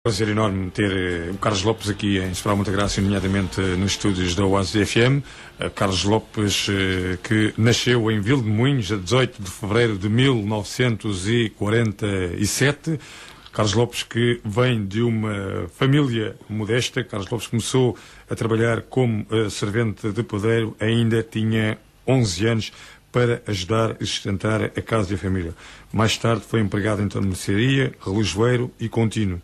Prazer enorme ter o Carlos Lopes aqui em Esperar Muita Graça, nomeadamente nos estúdios da Oasis FM. Carlos Lopes, que nasceu em Vildemunhos a 18 de fevereiro de 1947. Carlos Lopes, que vem de uma família modesta. Carlos Lopes começou a trabalhar como servente de padeiro, ainda tinha 11 anos, para ajudar e sustentar a casa e a família. Mais tarde foi empregado em mercearia, relojoeiro e contínuo.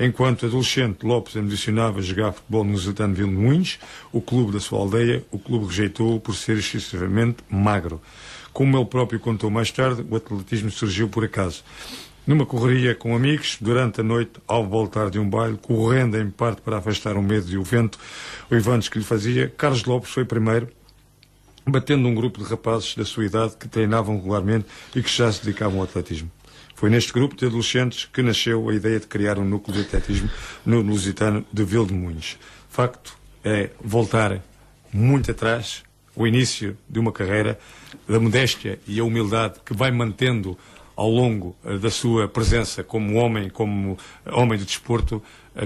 Enquanto adolescente, Lopes ambicionava jogar futebol no Lusitano de Vildemunhos. O clube da sua aldeia, o clube rejeitou-o por ser excessivamente magro. Como ele próprio contou mais tarde, o atletismo surgiu por acaso. Numa correria com amigos, durante a noite, ao voltar de um baile, correndo em parte para afastar o medo e o vento, o Ivantes que lhe fazia, Carlos Lopes foi primeiro, batendo um grupo de rapazes da sua idade que treinavam regularmente e que já se dedicavam ao atletismo. Foi neste grupo de adolescentes que nasceu a ideia de criar um núcleo de atletismo no Lusitano de Vildemunhos. Facto é voltar muito atrás, o início de uma carreira, da modéstia e a humildade que vai mantendo ao longo da sua presença como homem de desporto,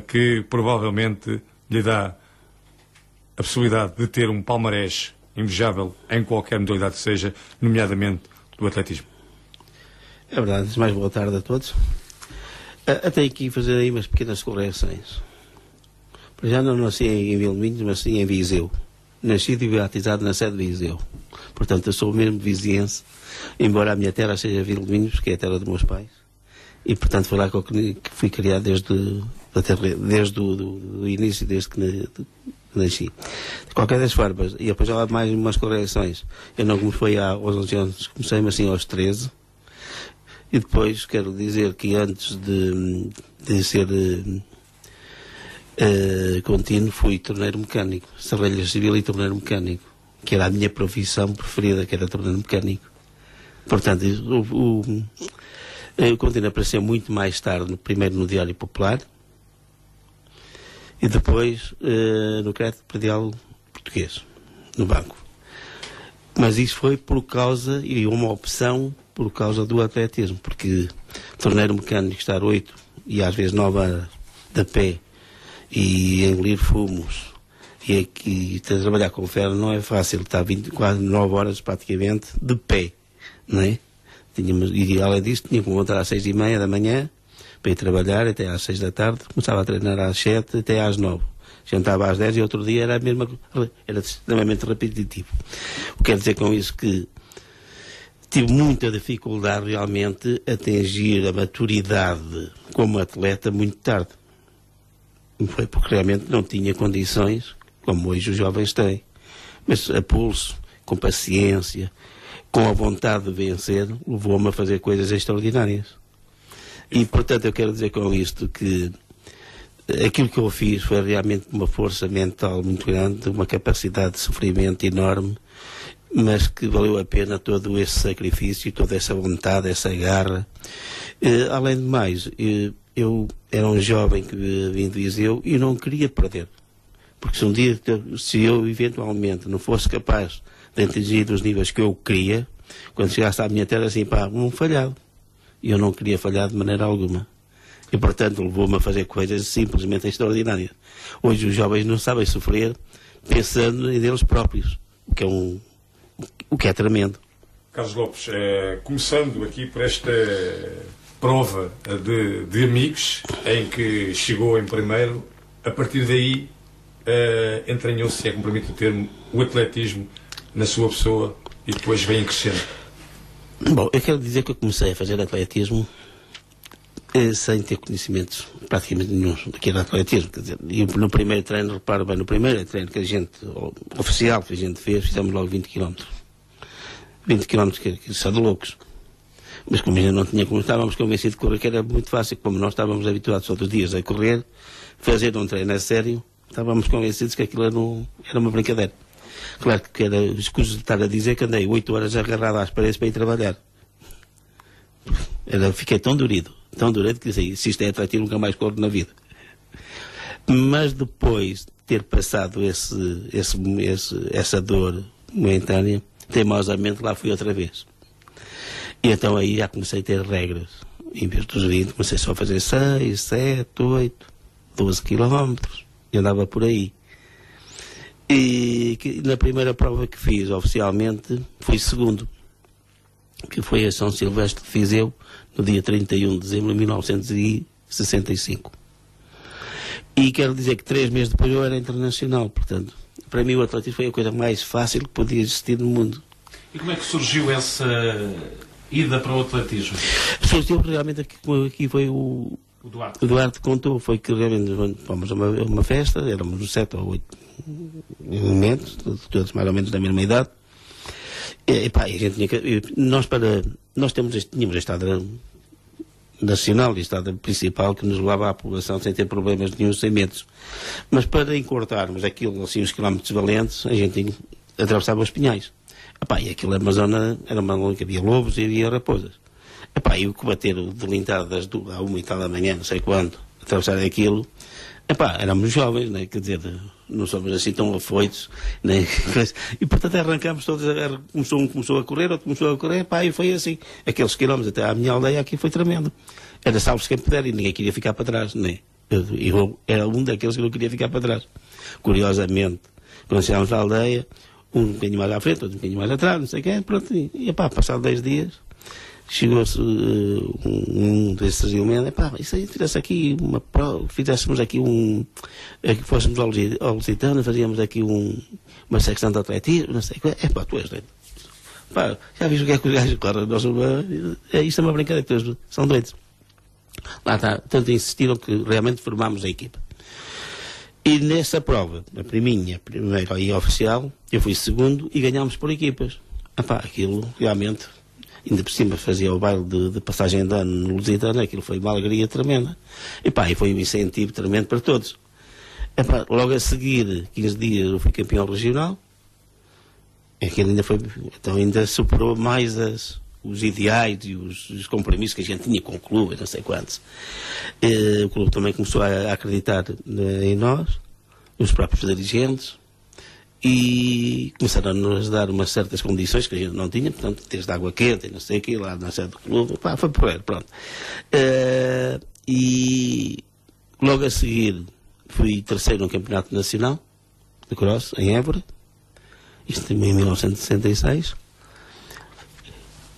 que provavelmente lhe dá a possibilidade de ter um palmarés invejável em qualquer modalidade que seja, nomeadamente do atletismo. É verdade, antes de mais boa tarde a todos. Até aqui fazer aí umas pequenas correções. Por já não nasci em Vildemunhos, mas sim em Viseu. Nascido e batizado na sede de Viseu. Portanto, eu sou mesmo viziense, embora a minha terra seja Vildemunhos, que é a terra dos meus pais. E, portanto, foi lá que fui criado desde o início, desde que nasci. De qualquer das formas, e depois já há mais umas correções. Eu não comecei aos 11 anos, comecei, mas sim aos 13. E depois quero dizer que antes de ser contínuo fui torneiro mecânico, serralha civil e torneiro mecânico, que era a minha profissão preferida, que era torneiro mecânico. Portanto, o contínuo apareceu muito mais tarde, primeiro no Diário Popular e depois no Crédito Predial Português, no banco. Mas isso foi por causa, e uma opção, por causa do atletismo, porque torneiro mecânico estar 8 e às vezes 9 horas de pé e engolir fumos e aqui trabalhar com ferro não é fácil, está quase 9 horas praticamente de pé, não é? E além disso tinha que levantar às 6h30 da manhã para ir trabalhar até às 6 da tarde, começava a treinar às 7 até às 9. Jantava às 10 e outro dia era era extremamente repetitivo. O que quer dizer com isso que tive muita dificuldade realmente a atingir a maturidade como atleta muito tarde. Foi porque realmente não tinha condições como hoje os jovens têm. Mas a pulso, com paciência, com a vontade de vencer, levou-me a fazer coisas extraordinárias. E portanto eu quero dizer com isto que aquilo que eu fiz foi realmente uma força mental muito grande, uma capacidade de sofrimento enorme, mas que valeu a pena todo esse sacrifício, toda essa vontade, essa garra. Além de mais, eu era um jovem que vim de Viseu e não queria perder. Porque se eu eventualmente não fosse capaz de atingir os níveis que eu queria, quando chegasse à minha terra, assim, um falhado. E eu não queria falhar de maneira alguma. E, portanto, levou-me a fazer coisas simplesmente extraordinárias. Hoje os jovens não sabem sofrer pensando em eles próprios, o que é tremendo. Carlos Lopes, começando aqui por esta prova de amigos, em que chegou em primeiro, a partir daí entranhou-se, se é que me permite o termo, o atletismo na sua pessoa e depois vem crescendo. Bom, eu quero dizer que eu comecei a fazer atletismo sem ter conhecimentos praticamente nenhum daquele atletismo. Quer dizer, e no primeiro treino, reparo bem, no primeiro treino que a gente, oficial que a gente fez, fizemos logo 20 km. 20 km que são de loucos. Mas como ainda não tinha como, estávamos convencidos de correr, que era muito fácil, como nós estávamos habituados todos os dias a correr, fazer um treino a sério, estávamos convencidos que aquilo era uma brincadeira. Claro que era escuso de estar a dizer que andei 8 horas agarrado às paredes para ir trabalhar. Fiquei tão durido que disse, se isto é atletismo, nunca mais corro na vida. Mas depois de ter passado essa dor momentânea, teimosamente lá fui outra vez. E então aí já comecei a ter regras. Em vez dos 20, comecei só a fazer 6, 7, 8. 12 km, e andava por aí. E na primeira prova que fiz, oficialmente, fui segundo, que foi a São Silvestre de Viseu, no dia 31 de dezembro de 1965. E quero dizer que 3 meses depois eu era internacional, portanto, para mim o atletismo foi a coisa mais fácil que podia existir no mundo. E como é que surgiu essa ida para o atletismo? Surgiu realmente aqui foi o Duarte contou, foi que realmente fomos a uma festa, éramos 7 ou 8 elementos, todos mais ou menos da mesma idade, e pá, a gente tinha que, nós tínhamos a estrada nacional e a estrada principal que nos levava à população sem ter problemas nenhum, sem medos, mas para encurtarmos aquilo, assim, os quilómetros valentes, a gente atravessava os pinhais. Epá, e aquilo era uma zona em que havia lobos e havia raposas. Epá, e o que bater o delintado das 1h da manhã, não sei quando, atravessar aquilo, epá, éramos jovens, né? Quer dizer, não somos assim tão afoitos, né? E portanto arrancámos todos, um começou a correr, outro começou a correr, epá, e foi assim, aqueles quilómetros até à minha aldeia aqui foi tremendo. Era salve-se quem puder e ninguém queria ficar para trás, né? Eu era um daqueles que não queria ficar para trás. Curiosamente, quando chegámos à aldeia, um bocadinho mais à frente, outro um bocadinho mais atrás, não sei o quê, pronto, e epá, passado 10 dias, chegou-se um desses elementos, epá, isso aí, tivesse aqui uma prova, fizéssemos aqui que fôssemos ao Lusitano, fazíamos aqui uma secção de atletismo, não sei o quê, epá, tu és doido. Pá, já viste o que é que os gajos correm? Isto é uma brincadeira, que eles são doidos. Lá está, tanto insistiram que realmente formámos a equipa. E nessa prova, a primeira aí oficial, eu fui segundo e ganhámos por equipas. Epá, aquilo realmente, ainda por cima fazia o baile de passagem de ano no Lusitano, aquilo foi uma alegria tremenda. Epá, e foi um incentivo tremendo para todos. Epá, logo a seguir, 15 dias, eu fui campeão regional. Aquilo ainda foi, então ainda superou mais os ideais e os compromissos que a gente tinha com o clube, não sei quantos. O clube também começou a acreditar em nós, os próprios dirigentes, e começaram a nos dar umas certas condições que a gente não tinha, portanto, desde água quente e não sei o que, lá na sede do clube, pá, foi por aí, pronto. E logo a seguir fui terceiro no Campeonato Nacional de Cross, em Évora, isto em 1966.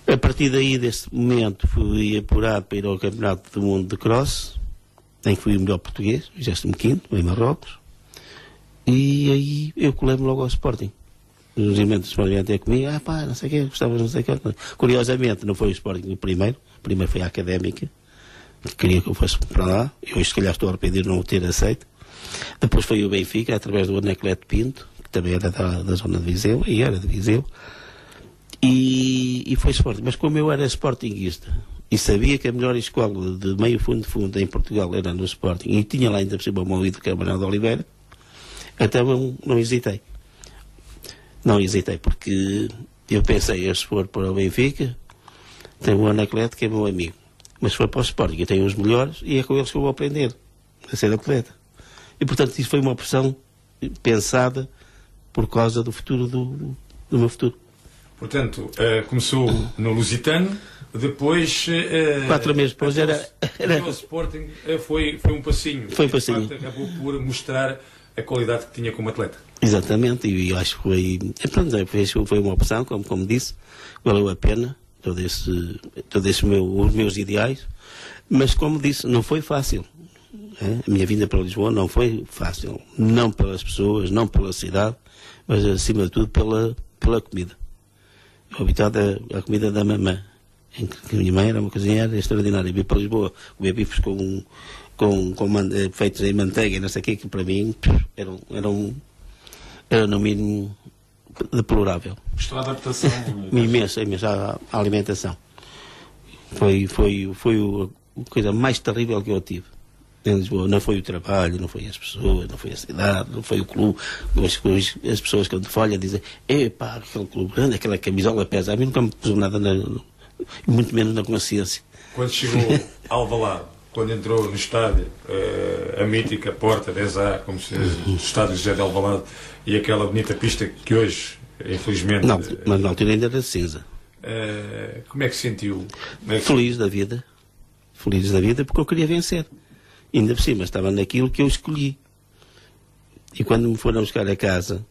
A partir daí, desse momento, fui apurado para ir ao Campeonato do Mundo de Cross, em que fui o melhor português, 25º, em Marrocos, e aí eu colei-me logo ao Sporting. Os elementos do Sporting até comigo, pá, não sei o quê, gostavas, não sei o quê. Curiosamente, não foi o Sporting o primeiro foi a Académica, que queria que eu fosse para lá, eu se calhar estou a arrependido de não o ter aceito. Depois foi o Benfica, através do Anacleto Pinto, que também era da zona de Viseu, e era de Viseu. E foi Sporting, mas como eu era sportinguista e sabia que a melhor escola de meio fundo em Portugal era no Sporting e tinha lá ainda por cima o meu ídolo, que é o Manuel de Oliveira, então não hesitei. Não hesitei, porque eu pensei, se for para o Benfica, tenho o Anacleto, que é meu amigo, mas se for para o Sporting, eu tenho os melhores e é com eles que eu vou aprender a ser atleta. E portanto isso foi uma opção pensada por causa do futuro do meu futuro. Portanto, começou no Lusitano, depois... 4 meses depois era... O Sporting foi um passinho. Foi um passinho. De facto, acabou por mostrar a qualidade que tinha como atleta. Exatamente, e eu acho que foi uma opção, como disse, valeu a pena, os meus ideais, mas como disse, não foi fácil. A minha vinda para Lisboa não foi fácil, não pelas pessoas, não pela cidade, mas acima de tudo pela comida. Habituado à comida da mamã, em que a minha mãe era uma cozinheira extraordinária. Vim para Lisboa comer bifes feitos em manteiga e não sei o quê, que para mim era no mínimo deplorável. Estou à adaptação. Imensa à alimentação. Foi a coisa mais terrível que eu tive em Lisboa. Não foi o trabalho, não foi as pessoas, não foi a cidade, não foi o clube. As pessoas que eu de folha dizem, epá, aquele clube grande, aquela camisola pesa. A mim nunca me pesou nada, muito menos na consciência. Quando chegou a Alvalade, quando entrou no estádio, a mítica porta 10A, como se diz, o estádio José de Alvalade, e aquela bonita pista que hoje, infelizmente... Não, mas na altura ainda era cinza. Como é que se sentiu? Feliz da vida, porque eu queria vencer. Ainda por cima, estava naquilo que eu escolhi. E quando me foram buscar a casa,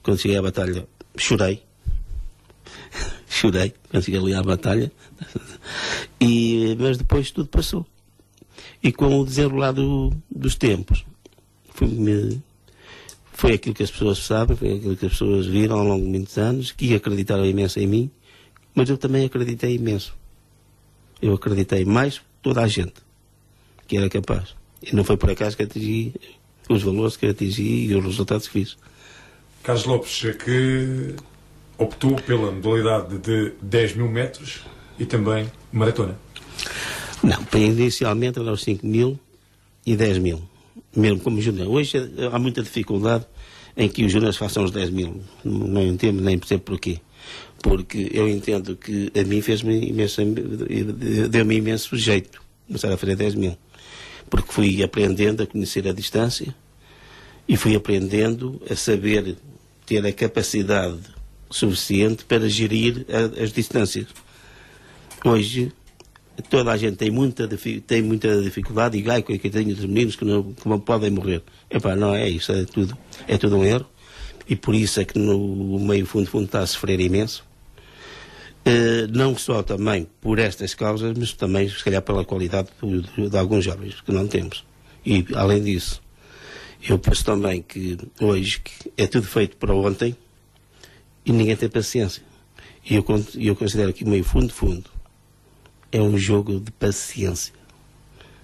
quando cheguei à batalha, chorei. Chorei quando cheguei ali à batalha. Mas depois tudo passou. E com o desenrolar dos tempos, foi aquilo que as pessoas sabem, foi aquilo que as pessoas viram ao longo de muitos anos, que acreditaram imenso em mim, mas eu também acreditei imenso. Eu acreditei mais que toda a gente que era capaz. E não foi por acaso que atingi os valores que atingi e os resultados que fiz. Carlos Lopes, que optou pela modalidade de 10 mil metros e também maratona. Não, inicialmente eram os 5 mil e 10 mil, mesmo como júnior. Hoje há muita dificuldade em que os júniores façam os 10 mil. Não entendo nem percebo porquê. Porque eu entendo que a mim deu-me imenso jeito começar a fazer 10 mil. Porque fui aprendendo a conhecer a distância e fui aprendendo a saber ter a capacidade suficiente para gerir as distâncias. Hoje toda a gente tem muita dificuldade e gai com a coitadinha dos meninos que não podem morrer. Epá, não é isso, é tudo um erro. E por isso é que no meio fundo está a sofrer imenso. Não só também por estas causas, mas também se calhar pela qualidade de alguns jovens que não temos. E além disso, eu penso também que hoje que é tudo feito para ontem e ninguém tem paciência. E eu considero que o meio fundo é um jogo de paciência.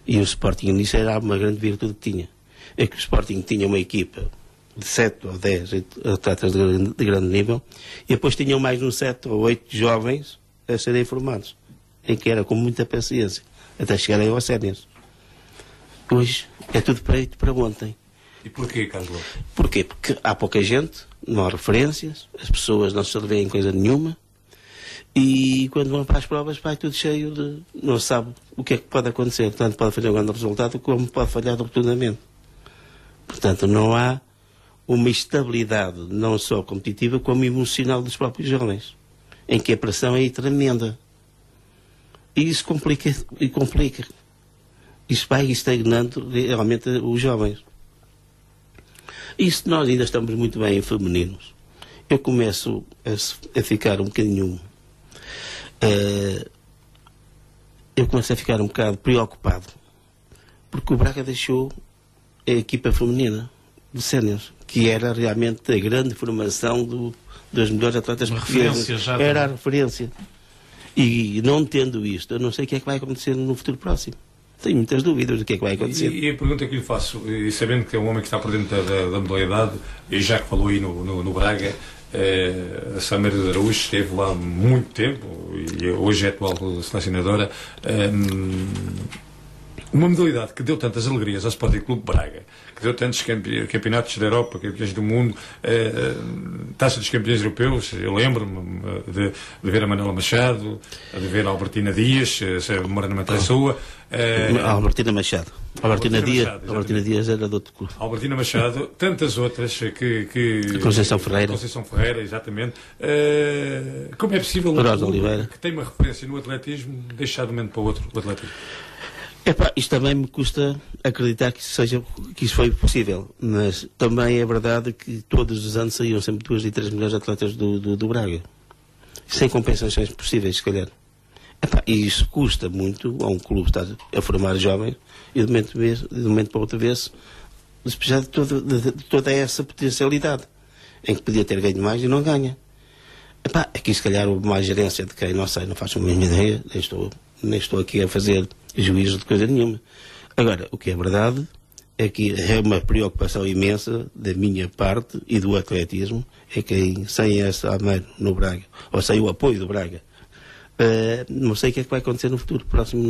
E o Sporting nisso era uma grande virtude que tinha. É que o Sporting tinha uma equipa de 7 ou 10 atletas de grande nível e depois tinham mais uns 7 ou 8 jovens a serem formados, em que era com muita paciência, até chegarem aos séniores. Hoje é tudo feito para ontem. E porquê, Carlos Lopes? Porquê? Porque há pouca gente, não há referências, as pessoas não se revêem coisa nenhuma. E quando vão para as provas vai tudo cheio de... não se sabe o que é que pode acontecer. Tanto pode falhar um grande resultado como pode falhar rotundamente. Portanto, não há uma estabilidade não só competitiva como emocional dos próprios jovens, em que a pressão é tremenda. E isso complica. Isso vai estagnando realmente os jovens. E se nós ainda estamos muito bem em femininos, eu começo a ficar um bocadinho... eu comecei a ficar um bocado preocupado porque o Braga deixou a equipa feminina de séniores, que era realmente a grande formação dos melhores atletas portugueses. Era a referência. E não tendo isto, eu não sei o que é que vai acontecer no futuro próximo. Tenho muitas dúvidas do que é que vai acontecer. E a pergunta que lhe faço, e sabendo que é um homem que está por dentro da modalidade, e já que falou aí no Braga, a Sameira de Araújo esteve lá muito tempo e hoje é atual selecionadora. Uma modalidade que deu tantas alegrias ao Sporting Clube Braga, que deu tantos campeonatos da Europa, campeões do mundo, taça dos campeões europeus. Eu lembro-me de ver a Manuela Machado, de ver a Albertina Dias, se a memória não me atrai sua. A Albertina Machado. Albertina Dias era do outro clube. Albertina Machado, tantas outras que Conceição Ferreira. Conceição Ferreira, exatamente. Como é possível que tem uma referência no atletismo deixar de um momento para o outro o atletismo? Isto também me custa acreditar que isso foi possível, mas também é verdade que todos os anos saíam sempre 2 e 3 melhores atletas do Braga, sem compensações possíveis, se calhar. E isso custa muito a um clube estar a formar jovens e de momento para outra vez despejar de toda essa potencialidade, em que podia ter ganho mais e não ganha. Aqui se calhar houve mais gerência de quem, não sei, não faço a mínima ideia, nem estou aqui a fazer juízo de coisa nenhuma. Agora, o que é verdade é que é uma preocupação imensa da minha parte e do atletismo, é que sem essa Ameiro no Braga, ou sem o apoio do Braga, não sei o que é que vai acontecer no futuro próximo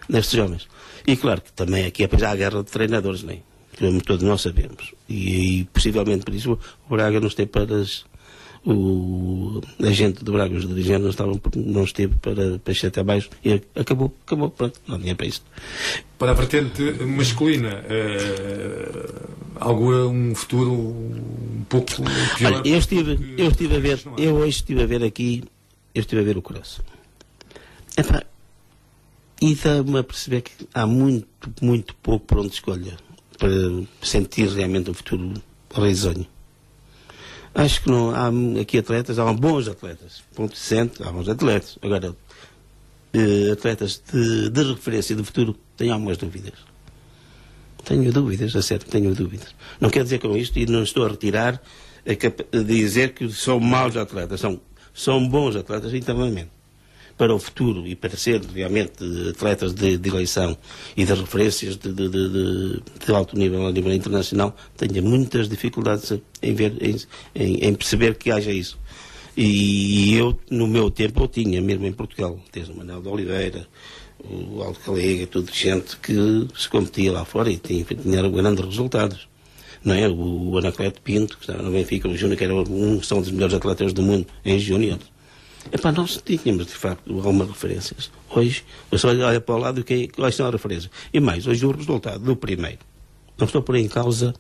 nestes jovens. E claro que também aqui há a guerra de treinadores, nem? Que todos nós sabemos. E possivelmente por isso o Braga não esteve para o agente do Braga, os dirigentes não esteve para ir até abaixo e acabou, pronto, não tinha para isso. Para a vertente masculina, um futuro um pouco pior? Olha, eu hoje estive a ver aqui, eu estive a ver o Cross. E dá-me a perceber que há muito, muito pouco por onde escolha para sentir realmente um futuro risonho. Acho que não há aqui atletas, há bons atletas, ponto decente, há bons atletas. Agora, atletas de referência do futuro, tenho algumas dúvidas. Tenho dúvidas, a sério, tenho dúvidas. Não quero dizer com isto, e não estou a retirar, dizer que são maus atletas, são bons atletas internamente. Para o futuro e para ser realmente atletas de eleição e de referências de alto nível a nível internacional, tenho muitas dificuldades em perceber que haja isso. E eu, no meu tempo, eu tinha, mesmo em Portugal, desde o Manuel de Oliveira, o Aldo Calega, toda gente que se competia lá fora e tinha grandes resultados. Não é? O Anacleto Pinto, que estava no Benfica, o Júnior, que era são dos melhores atletas do mundo em Júnior. Epá, nós tínhamos, de facto, algumas referências. Hoje, você olha para o lado e quais são as referências. E mais, hoje o resultado do primeiro. Não estou a pôr em causa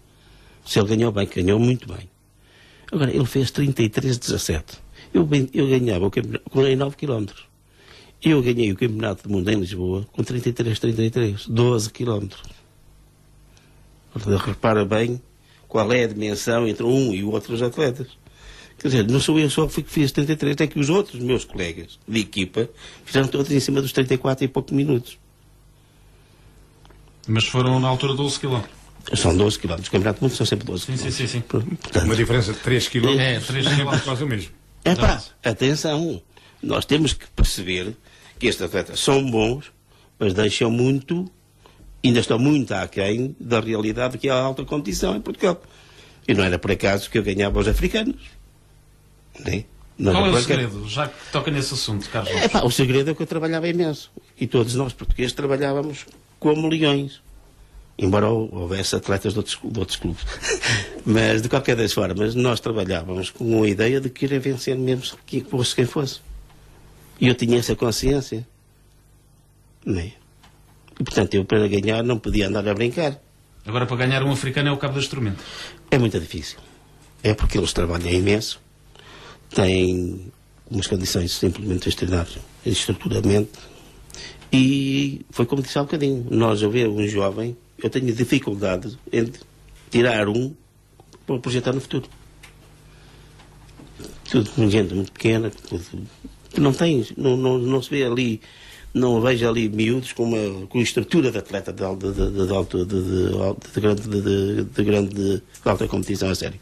se ele ganhou bem, que ganhou muito bem. Agora, ele fez 33-17. Eu ganhava o campeonato com 9 km. Eu ganhei o campeonato do mundo em Lisboa com 33-33. 12 km. Repara bem qual é a dimensão entre um e outros atletas. Quer dizer, não sou eu só que fiz 33, é que os outros meus colegas de equipa fizeram todos em cima dos 34 e poucos minutos. Mas foram na altura 12 km. São 12 km. Os campeonatos do mundo são sempre 12 km. Sim. Portanto, Uma diferença de 3 km. É, 3 km. Quase o mesmo. Atenção. Nós temos que perceber que estes atletas são bons, mas deixam muito, ainda estão muito aquém da realidade que é a alta competição em Portugal. E não era por acaso que eu ganhava os africanos. Qual é o segredo, já que toca nesse assunto, Carlos? O segredo é que eu trabalhava imenso. E todos nós, portugueses, trabalhávamos como leões. Embora houvesse atletas de outros clubes. Mas, de qualquer das formas, nós trabalhávamos com a ideia de querer vencer mesmo que fosse quem fosse. E eu tinha essa consciência. E, portanto, eu para ganhar não podia andar a brincar. Agora, para ganhar um africano é o cabo das tormentas. É muito difícil. É porque eles trabalham imenso. Têm umas condições simplesmente extraordinárias, estruturalmente. E foi como disse há um bocadinho. Nós, a ver um jovem, eu tenho dificuldade em tirar um para projetar no futuro. Tudo com gente muito pequena, que não tem, não se vê ali, não vejo ali miúdos com a estrutura de atleta de alta competição a sério.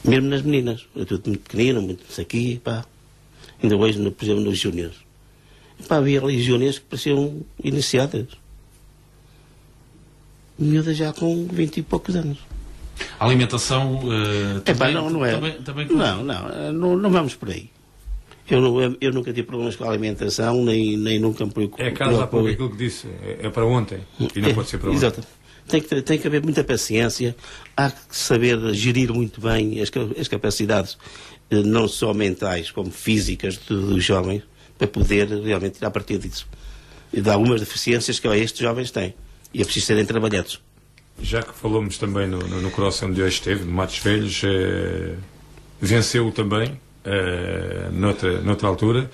Mesmo nas meninas, é tudo muito pequenino, muito isso aqui, pá. Ainda hoje, por exemplo, nos júniores. Havia ali júniores que pareciam iniciadas. Miúdas já com 20 e poucos anos. A alimentação também, não é. Também não vamos por aí. Eu nunca tive problemas com a alimentação, nem nunca me preocupei. É, Carlos, há pouco aquilo que disse, é para ontem, e não pode ser para ontem. Exato. Tem que haver muita paciência, há que saber gerir muito bem as capacidades, não só mentais, como físicas dos jovens, para poder realmente tirar partido disso. E de algumas deficiências que estes jovens têm. E é preciso serem trabalhados. Já que falamos também no cross onde hoje esteve, no Matos Velhos, venceu também, noutra altura.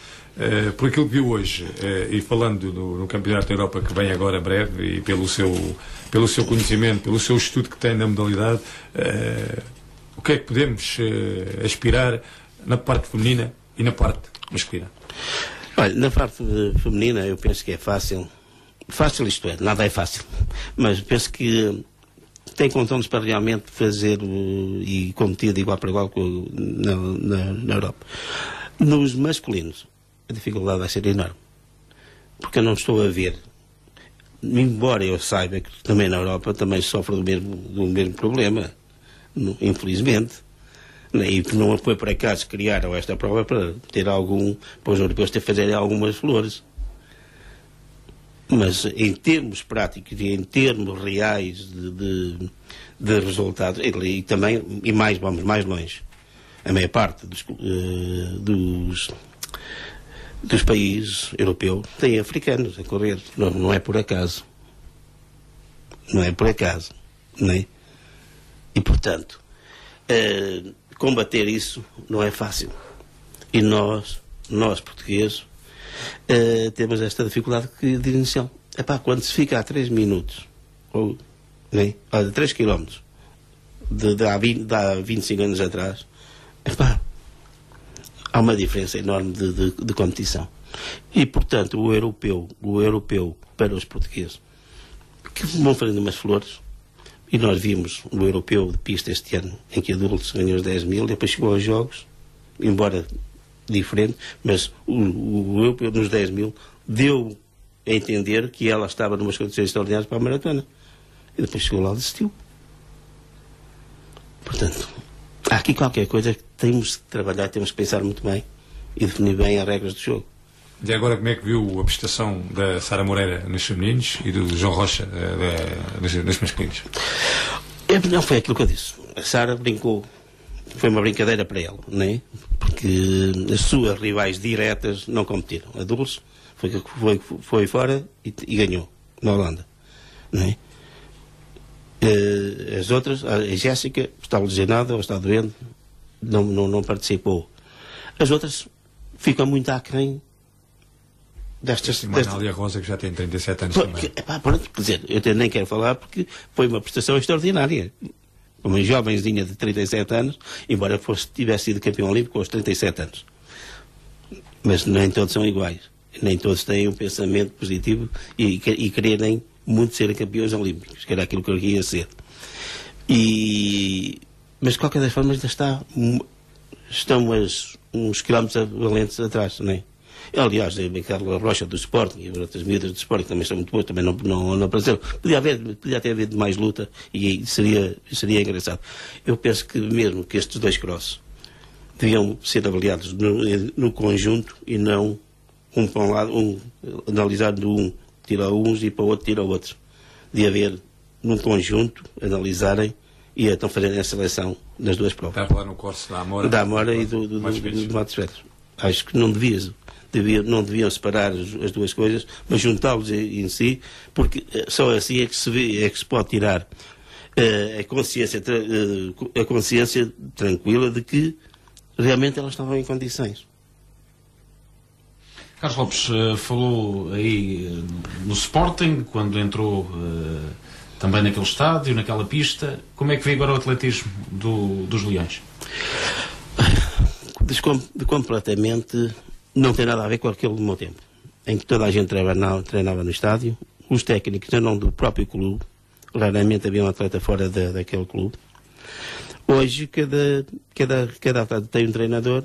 Por aquilo que viu hoje, e falando no Campeonato da Europa que vem agora breve, e pelo seu conhecimento, pelo seu estudo que tem na modalidade, o que é que podemos aspirar na parte feminina e na parte masculina? Olha, na parte feminina eu penso que é fácil. Fácil isto é, nada é fácil. Mas penso que tem condições para realmente fazer e competir de igual para igual na Europa. Nos masculinos, a dificuldade vai ser enorme. Porque eu não estou a ver, embora eu saiba que também na Europa também sofre do mesmo problema, infelizmente. E não foi por acaso que criaram esta prova para os europeus ter fazer algumas flores. Mas em termos práticos e em termos reais de resultados, vamos mais longe. A maior parte dos países europeus têm africanos a correr. Não é por acaso. Não é por acaso. Não é? E, portanto, combater isso não é fácil. E nós portugueses, temos esta dificuldade de inicial. Epá, quando se fica a 3 minutos, ou né, a 3 km, de há 25 anos atrás, epá, há uma diferença enorme de competição. E, portanto, o europeu para os portugueses, que vão fazendo umas flores, e nós vimos o europeu de pista este ano, em que adultos ganhou os 10 mil, depois chegou aos jogos, embora diferente, mas o europeu nos 10 mil deu a entender que ela estava numas condições extraordinárias para a maratona. E depois chegou lá e desistiu. Portanto, há aqui qualquer coisa que temos de trabalhar, temos de pensar muito bem e definir bem as regras do jogo. E agora, como é que viu a prestação da Sara Moreira nos femininos e do João Rocha nos masculinos? Não foi aquilo que eu disse. A Sara brincou. Foi uma brincadeira para ela, não é? Porque as suas rivais diretas não competiram. A Dulce foi fora e ganhou na Holanda, não é? As outras, a Jéssica está lesionada ou está doente, não participou. As outras ficam muito aquém destas. A Anália Rosa, que já tem 37 anos também. Pronto, quer dizer, eu nem quero falar porque foi uma prestação extraordinária. Uma jovenzinha de 37 anos, embora tivesse sido campeão olímpico aos 37 anos. Mas nem todos são iguais. Nem todos têm um pensamento positivo e quererem muito ser campeões olímpicos, que era aquilo que eu queria ser. Mas de qualquer das formas estão uns quilómetros valentes atrás, não é? Aliás, a Carla Rocha do Sporting e outras miúdas do Sporting também são muito boas, também não apareceram. Podia ter havido mais luta e seria engraçado. Eu penso que mesmo que estes dois crosses deviam ser avaliados no conjunto e não um para um lado, analisado um tira uns e para o outro tira outros. De haver num conjunto, analisarem e então fazerem a seleção das duas provas. Estava lá no corso da Amora. Da Amora e do Matos Velhos. Acho que não deviam separar as duas coisas, mas juntá-los em si, porque só assim é que se vê, é que se pode tirar a consciência tranquila de que realmente elas estavam em condições. Carlos Lopes falou aí no Sporting, quando entrou também naquele estádio, naquela pista. Como é que vê agora o atletismo dos Leões? Completamente não tem nada a ver com aquele do meu tempo, em que toda a gente treinava no estádio, os técnicos eram do próprio clube, raramente havia um atleta fora daquele clube. Hoje cada atleta tem um treinador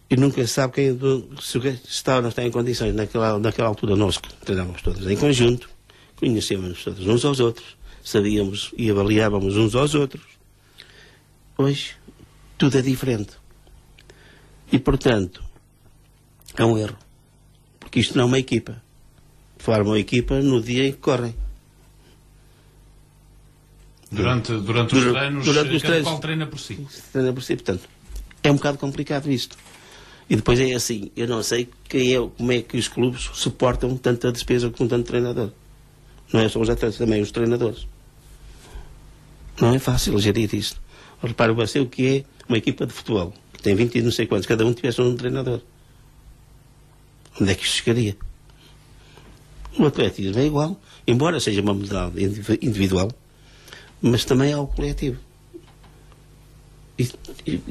e nunca sabe se está ou não está em condições. Naquela altura nós treinávamos todos em conjunto, conhecíamos todos uns aos outros, sabíamos e avaliávamos uns aos outros. Hoje tudo é diferente. E portanto é um erro. Porque isto não é uma equipa. Formam uma equipa no dia em que correm. Durante os treinos, cada qual treina por si. Treina por si, portanto, é um bocado complicado isto. E depois é assim, eu não sei como é que os clubes suportam tanta despesa com tanto treinador. Não é só os atletas, também os treinadores. Não é fácil gerir isto. Repare você o que é uma equipa de futebol, que tem 20 e não sei quantos, cada um tivesse um treinador. Onde é que isto chegaria? O atletismo é igual, embora seja uma modalidade individual, mas também é o coletivo.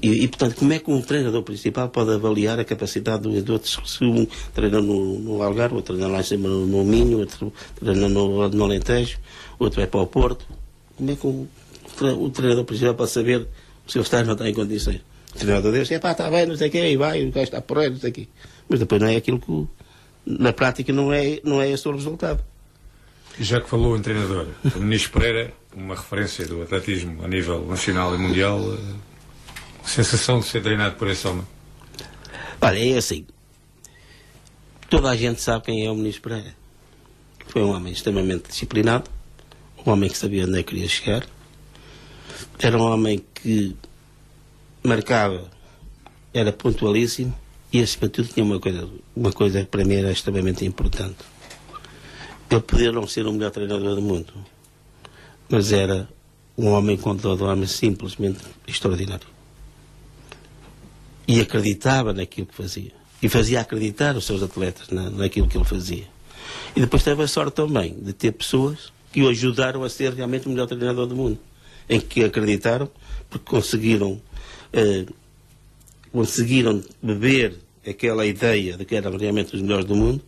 E portanto, como é que um treinador principal pode avaliar a capacidade do outro? Se um treina no Algarve, outro treina lá em cima no Minho, outro treina no Alentejo, outro vai para o Porto. Como é que o treinador principal pode saber se ele está ou não está em condições? O treinador diz, está bem, não sei o quê, e vai, o gajo está por aí, não sei o quê. Mas depois não é aquilo que, na prática, não é esse o resultado. Já que falou em treinador, o Ministro Pereira, uma referência do atletismo a nível nacional e mundial, sensação de ser treinado por esse homem? Olha, é assim, toda a gente sabe quem é o Ministro Pereira. Foi um homem extremamente disciplinado, um homem que sabia onde é que queria chegar, era um homem que marcava, era pontualíssimo e acima de tudo tinha uma coisa que para mim era extremamente importante. Ele podia não ser o melhor treinador do mundo, mas era um homem com todo o homem simplesmente extraordinário. E acreditava naquilo que fazia. e fazia acreditar os seus atletas naquilo que ele fazia. E depois teve a sorte também de ter pessoas que o ajudaram a ser realmente o melhor treinador do mundo, em que acreditaram, porque conseguiram beber aquela ideia de que eram realmente os melhores do mundo,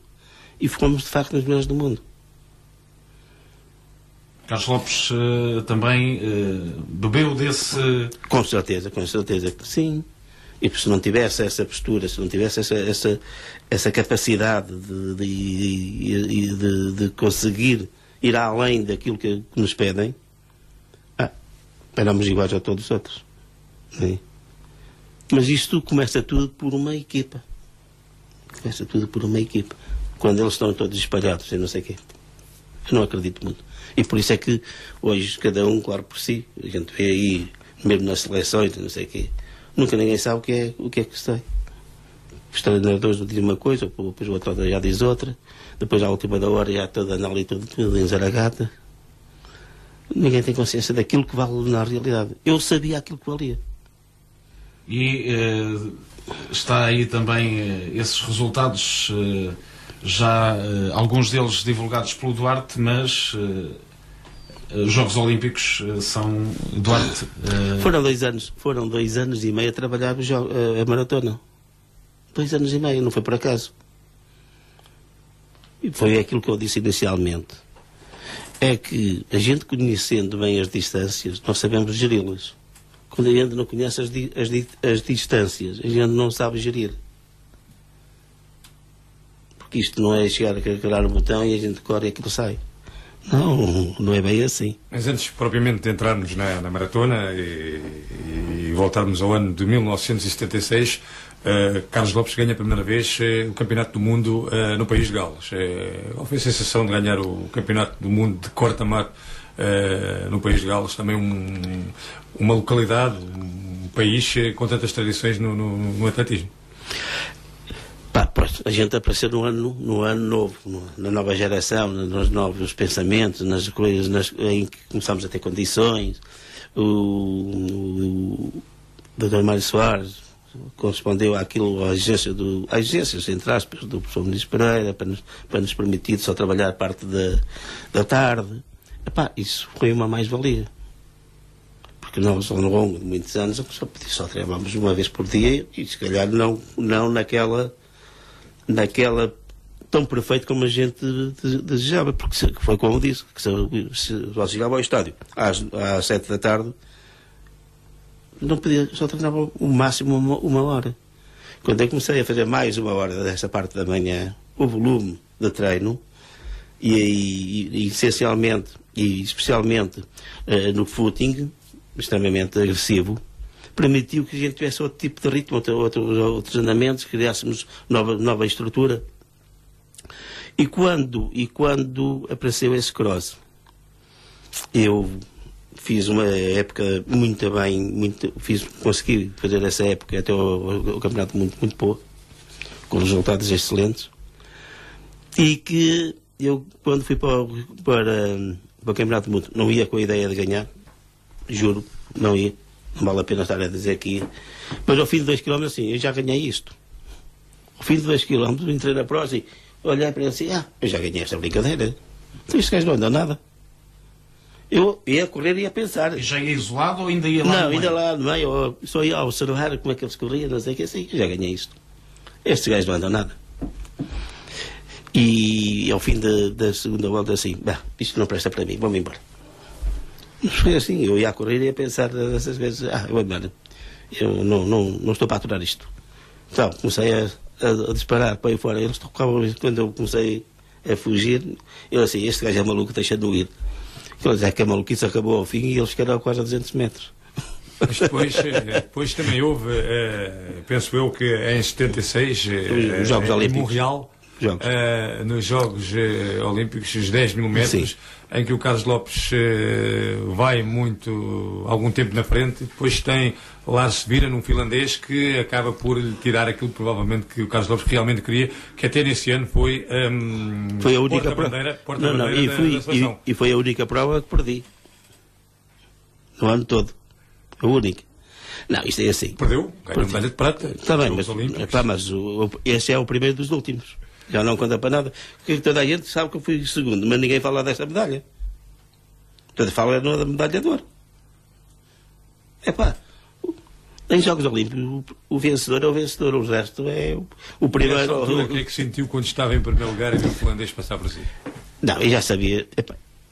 e fomos de facto os melhores do mundo. Carlos Lopes também bebeu desse... Com certeza que sim. E se não tivesse essa postura, se não tivesse essa capacidade de conseguir ir além daquilo que nos pedem, éramos iguais a todos os outros. Sim. Mas isto começa tudo por uma equipa. Quando eles estão todos espalhados, eu não sei o quê. Eu não acredito muito. E por isso é que hoje cada um, claro por si, a gente vê aí, mesmo nas seleções, não sei o quê, nunca ninguém sabe o que é que sei. Os treinadores dizem uma coisa, depois o outro já diz outra, depois à última da hora já toda análise, tudo em zaragata. Ninguém tem consciência daquilo que vale na realidade. Eu sabia aquilo que valia. E está aí também esses resultados, já alguns deles divulgados pelo Duarte, mas os Jogos Olímpicos são Duarte. Foram 2 anos e meio a trabalhar a maratona. 2 anos e meio, não foi por acaso. E foi aquilo que eu disse inicialmente. É que a gente, conhecendo bem as distâncias, nós sabemos geri-las. Quando a gente não conhece as distâncias, a gente não sabe gerir. Porque isto não é chegar a carregar o botão e a gente corre e aquilo sai. Não é bem assim. Mas antes, propriamente, de entrarmos na maratona e voltarmos ao ano de 1976, Carlos Lopes ganha a primeira vez o Campeonato do Mundo no país de Gales. Qual foi a sensação de ganhar o Campeonato do Mundo de corta-mar no país de Gales? Também uma localidade, um país com tantas tradições no atletismo. A gente apareceu no ano novo, na nova geração, nos novos pensamentos, nas coisas em que começamos a ter condições. O Dr. Mário Soares correspondeu àquilo, às exigências, entre aspas, do professor Ministro Pereira, para nos permitir só trabalhar parte da tarde. Isso foi uma mais-valia. Porque nós, ao longo de muitos anos, só trabalhávamos uma vez por dia e, se calhar, não naquela tão perfeito como a gente desejava, porque foi como disse, que se chegava ao estádio às 7 da tarde, não podia, só treinava o máximo uma hora. Quando eu comecei a fazer mais 1 hora dessa parte da manhã, o volume de treino, e essencialmente e especialmente no footing, extremamente agressivo, permitiu que a gente tivesse outro tipo de ritmo, outros andamentos, criássemos nova estrutura. E quando apareceu esse cross, eu fiz uma época muito bem, consegui fazer essa época até o campeonato muito boa, com resultados excelentes, e que eu, quando fui para o campeonato do mundo, não ia com a ideia de ganhar, juro, não ia. Não vale a pena estar a dizer aqui. Mas ao fim de 2 km, assim, eu já ganhei isto. Ao fim de 2 km, entrei na prova e olhei para ele assim, eu já ganhei esta brincadeira. Então este gajo não anda nada. Eu ia correr e ia pensar. E já ia isolado ou ainda ia lá? Não, ainda lá no meio, só ia observar como é que eles corriam, não sei o que, assim, já ganhei isto. Este gajo não anda nada. E ao fim da segunda volta, assim, isto não presta para mim, vamos embora. Foi assim, eu ia a correr e ia pensar dessas vezes, eu vou embora, eu não estou para aturar isto. Então, comecei a disparar para aí fora, eles tocavam, quando eu comecei a fugir, eu assim, este gajo é maluco, deixa-me ir. Quer dizer que a maluquice acabou ao fim e eles ficaram quase a 200 metros. Mas depois também houve, penso eu que em 76, os Jogos Olímpicos. Em Montreal, nos Jogos Olímpicos, os 10 mil metros, sim, em que o Carlos Lopes vai algum tempo na frente, depois tem Lars Vira, num finlandês, que acaba por lhe tirar aquilo provavelmente que o Carlos Lopes realmente queria, que até nesse ano foi a única prova. E foi a única prova que perdi. No ano todo. A única. Não, isto é assim. Perdeu, ganhou medalha de prata. Está bem, mas esse é o primeiro dos últimos. Já não conta para nada. Porque toda a gente sabe que eu fui segundo, mas ninguém fala desta medalha. Toda fala da medalha de ouro. Em Jogos Olímpicos, o vencedor é o vencedor, o resto é o primeiro. O que é que sentiu quando estava em primeiro lugar e viu o finlandês passar por si? Não, eu já sabia.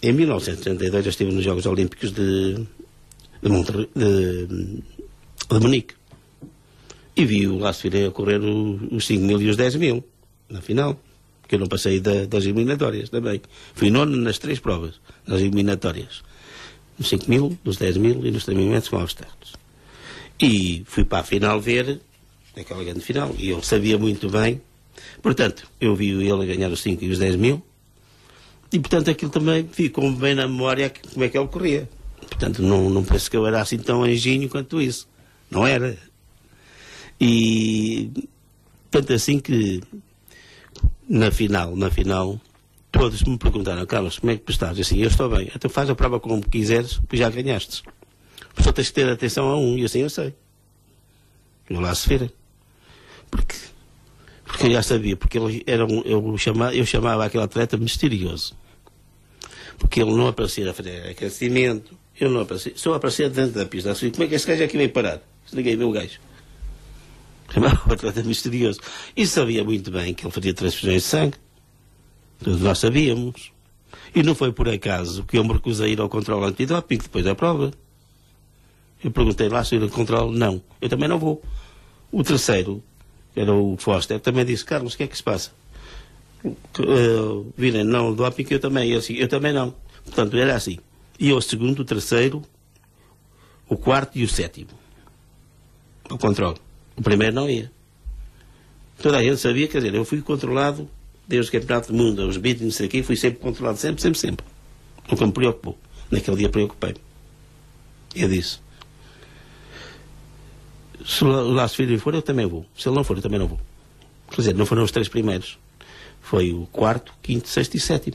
Em 1932 eu estive nos Jogos Olímpicos de Munique. E vi o Laço Filé a correr os 5.000 e os 10.000 na final. Porque eu não passei das eliminatórias também. Fui nono nas 3 provas, nas eliminatórias. Nos 5.000, nos 10.000 e nos 3.000 metros com obstáculos. E fui para a final ver aquela grande final. E eu sabia muito bem. Portanto, eu vi ele a ganhar os 5 e os 10.000. E, portanto, aquilo também ficou bem na memória como é que ele corria. Portanto, não penso que eu era assim tão anjinho quanto isso. Não era. E, tanto assim que, na final, todos me perguntaram: Carlos, como é que estás? Assim, eu estou bem. Então faz a prova como quiseres, pois já ganhaste. Só tens que ter atenção a um, e assim eu sei. Eu lá se vira. Porque eu já sabia, porque ele era eu chamava aquele atleta misterioso. Porque ele não aparecia a fazer aquecimento, eu não aparecia, só aparecia dentro da pista. Assim, como é que este gajo aqui veio parar? Se ninguém vê o gajo. Chamava o atleta misterioso. E sabia muito bem que ele fazia transfusões de sangue. Todos nós sabíamos. E não foi por acaso que eu me recusei a ir ao controle antidoping depois da prova. Eu perguntei lá se ir ao controle. Não, eu também não vou. O terceiro, que era o Foster, também disse: Carlos, o que é que se passa? Virem, não, o doping eu também. Eu também não. Portanto, era assim. E o segundo, o terceiro, o quarto e o sétimo. O controle. O primeiro não ia. Toda a gente sabia, quer dizer, eu fui controlado desde o Campeonato do Mundo, aos beats, não sei o quê, fui sempre controlado, sempre. Nunca me preocupou. Naquele dia preocupei-me. Eu disse: se o Laço Filho for, eu também vou. Se ele não for, eu também não vou. Quer dizer, não foram os 3 primeiros. Foi o 4º, 5º, 6º e 7º.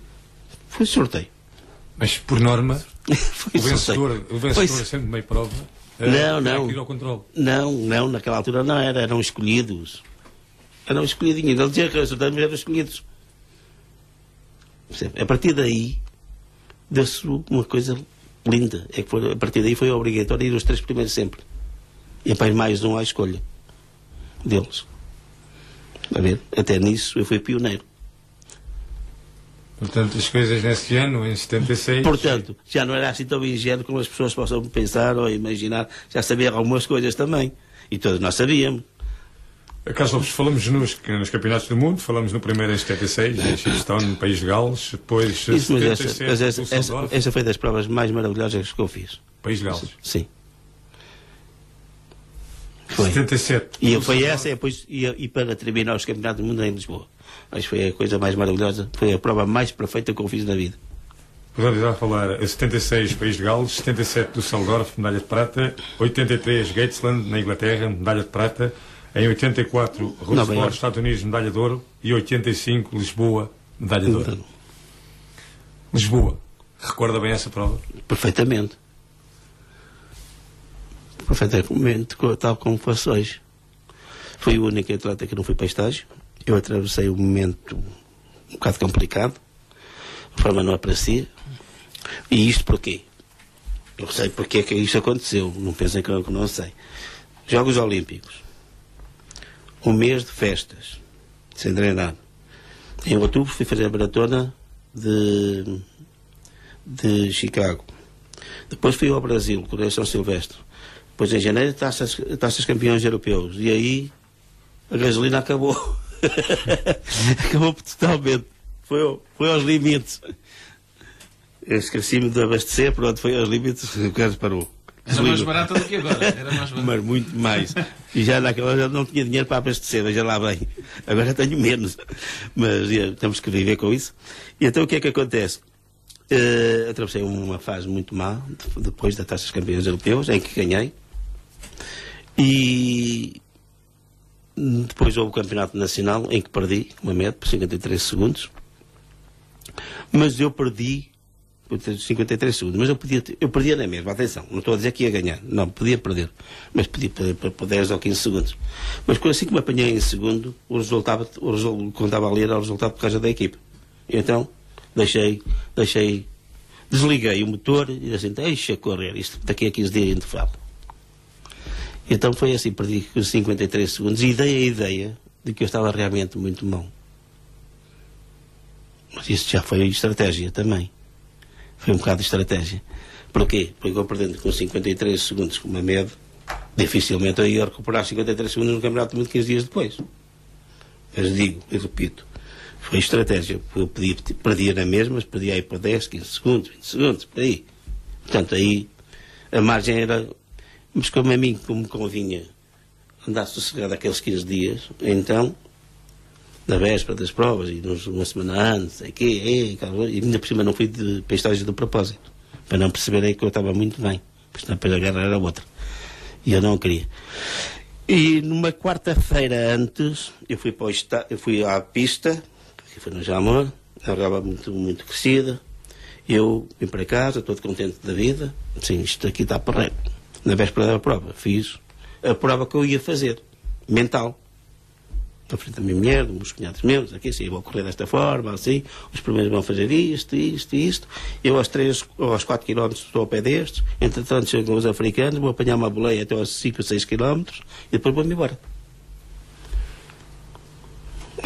Foi sorteio. Mas, por norma, o vencedor é sempre meio prova. Não. Ir ao controle. Não, naquela altura não era. Eram escolhidos. Eram escolhidinhos. Ele dizia que os resultados eram escolhidos. A partir daí, deu-se uma coisa linda. É que a partir daí foi obrigatório ir os 3 primeiros sempre. E depois mais um à escolha deles. A ver? Até nisso eu fui pioneiro. Portanto, as coisas nesse ano, em 76... Portanto, já não era assim tão ingênuo como as pessoas possam pensar ou imaginar. Já sabia algumas coisas também. E todos nós sabíamos. Carlos Lopes, falamos nos campeonatos do mundo, falamos no primeiro em 76, em Chipstone, no País de Gales, depois... Isso, mas essa foi das provas mais maravilhosas que eu fiz. País de Gales? Sim. Foi. 77. E foi essa, e depois e para terminar os campeonatos do mundo em Lisboa. Mas foi a coisa mais maravilhosa, foi a prova mais perfeita que eu fiz na vida. Podemos já falar, 76 País de Gales, 77 do Seldorf, medalha de prata, 83 Gatesland, na Inglaterra, medalha de prata, em 84 Roosevelt, Estados Unidos, medalha de ouro, e 85 Lisboa, medalha de ouro. Lisboa, recorda bem essa prova? Perfeitamente. Perfeitamente, tal como fosse hoje. Fui o único atleta que não fui para estágio. Eu atravessei um momento um bocado complicado. A forma não aparecia. E isto porquê? Eu sei porque é que isto aconteceu. Não pensem que eu não sei. Jogos Olímpicos. Um mês de festas. Sem treinar. Em outubro fui fazer a maratona de Chicago. Depois fui ao Brasil, correr São Silvestre. Depois em janeiro taças campeões europeus. E aí a gasolina acabou. Acabou totalmente. Foi aos limites. Eu esqueci-me de abastecer, pronto, foi aos limites, o carro parou. Era mais barata do que agora. Era mais barata. Mas muito mais. E já naquela já não tinha dinheiro para abastecer, veja lá bem. Agora tenho menos. Mas temos que viver com isso. E então o que é que acontece? Atravessei uma fase muito má, depois da Taça dos Campeões Europeus, em que ganhei. E depois houve o Campeonato Nacional, em que perdi, uma meta, por 53 segundos. Mas eu perdi por ter 53 segundos, mas eu perdia na mesma, atenção, não estou a dizer que ia ganhar, não, podia perder, mas podia perder por 10 ou 15 segundos. Mas assim que me apanhei em segundo, o resultado que estava ali era o resultado por causa da equipe. Então, desliguei o motor e disse assim, deixa correr, isto daqui a 15 dias a gente fala. Então foi assim, perdi com 53 segundos e dei a ideia de que eu estava realmente muito mal. Mas isso já foi estratégia também. Foi um bocado de estratégia. Porquê? Porque eu perdendo com 53 segundos com uma média, dificilmente eu ia recuperar 53 segundos no campeonato de 15 dias depois. Mas digo e repito, foi estratégia. Eu perdia na mesma, mas perdia aí por 10, 15 segundos, 20 segundos, por aí. Portanto, aí a margem era... Mas como a mim, como me convinha andar sossegado aqueles 15 dias, então, na véspera das provas, e uma semana antes, sei quê, e ainda por cima não fui para estágio de propósito, para não perceberem que eu estava muito bem, porque senão depois a guerra era outra. E eu não queria. E numa quarta-feira antes, eu fui à pista, que foi no Jamor, a raba muito, muito crescida, eu vim para casa, todo contente da vida, assim, isto aqui está porreiro. Na véspera da prova, fiz a prova que eu ia fazer, mental. Na frente da minha mulher, dos meus cunhados meus, aqui assim, vou correr desta forma, assim, os primeiros vão fazer isto. Eu aos 4 km estou ao pé destes, entretanto chegam os africanos, vou apanhar uma boleia até aos 5 ou 6 km e depois vou-me embora.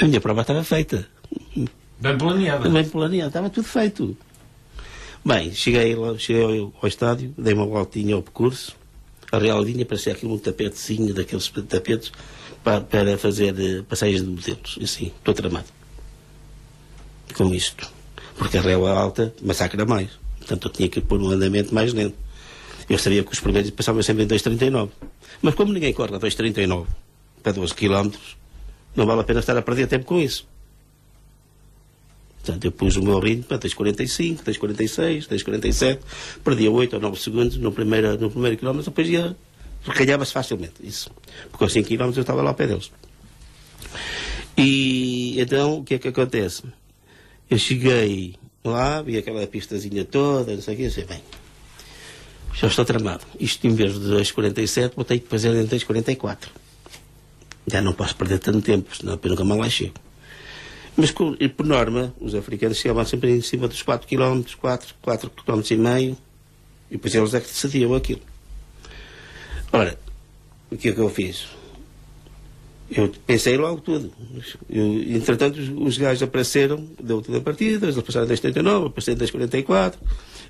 A minha prova estava feita. Bem planeada. Bem planeada, estava tudo feito. Bem, cheguei ao estádio, dei uma voltinha ao percurso. A realinha parecia aquilo um tapetezinho daqueles tapetes para fazer passeios de modelos. E assim, estou tramado com isto. Porque a real alta massacra mais. Portanto, eu tinha que pôr um andamento mais lento. Eu sabia que os primeiros passavam sempre em 2,39. Mas como ninguém corre a 2,39 para 12 km, não vale a pena estar a perder tempo com isso. Portanto, eu pus o meu ritmo para 2,45, 2,46, 2,47, perdia 8 ou 9 segundos no primeiro quilómetro, depois ganhava-se facilmente, isso. Porque aos 5 km eu estava lá ao pé deles. E então, o que é que acontece? Eu cheguei lá, vi aquela pistazinha toda, não sei o que, bem, já estou tramado. Isto em vez de 2,47, vou ter que fazer em 2,44. Já não posso perder tanto tempo, senão depois nunca mais lá chego. Mas, por norma, os africanos chegavam sempre em cima dos 4 km, 4 km e meio, e depois eles é que decidiam aquilo. Ora, o que é que eu fiz? Eu pensei logo tudo. Entretanto, os gajos apareceram, deu tudo a partida, eles passaram 2,39, eu passei 2,44,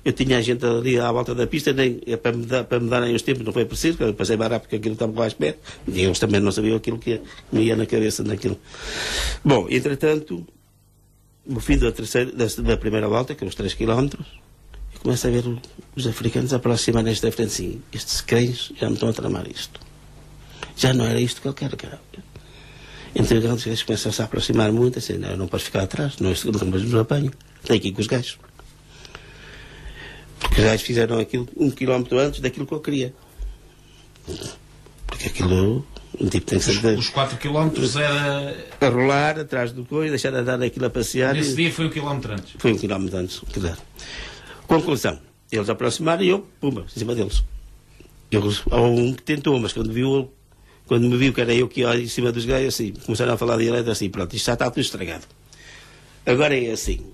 eu tinha a gente ali à volta da pista, nem, para me darem os tempos, não foi preciso, eu passei mais rápido porque aquilo estava mais perto, e eles também não sabiam aquilo que me ia na cabeça naquilo. Bom, entretanto, no fim da primeira volta, que é uns 3 km, eu começo a ver os africanos aproximarem esta frente assim, estes cães já me estão a tramar isto. Já não era isto que eu quero, cara. Então os gajos começam-se a aproximar muito, assim, não, eu não posso ficar atrás, não é segundo que nos apanho, tenho que ir com os gajos. Porque os gajos fizeram aquilo 1 km antes daquilo que eu queria. Porque aquilo, um tipo tem que ser... Os 4 km era... A rolar atrás do coisa, deixar de andar aquilo a passear. Nesse dia foi 1 km antes. Foi 1 km antes, quer dizer. Conclusão, eles aproximaram e eu, pumba, em cima deles. Há um que tentou, mas quando me viu que era eu que ia em cima dos gajos, assim, começaram a falar direto assim, pronto, isto já está tudo estragado. Agora é assim,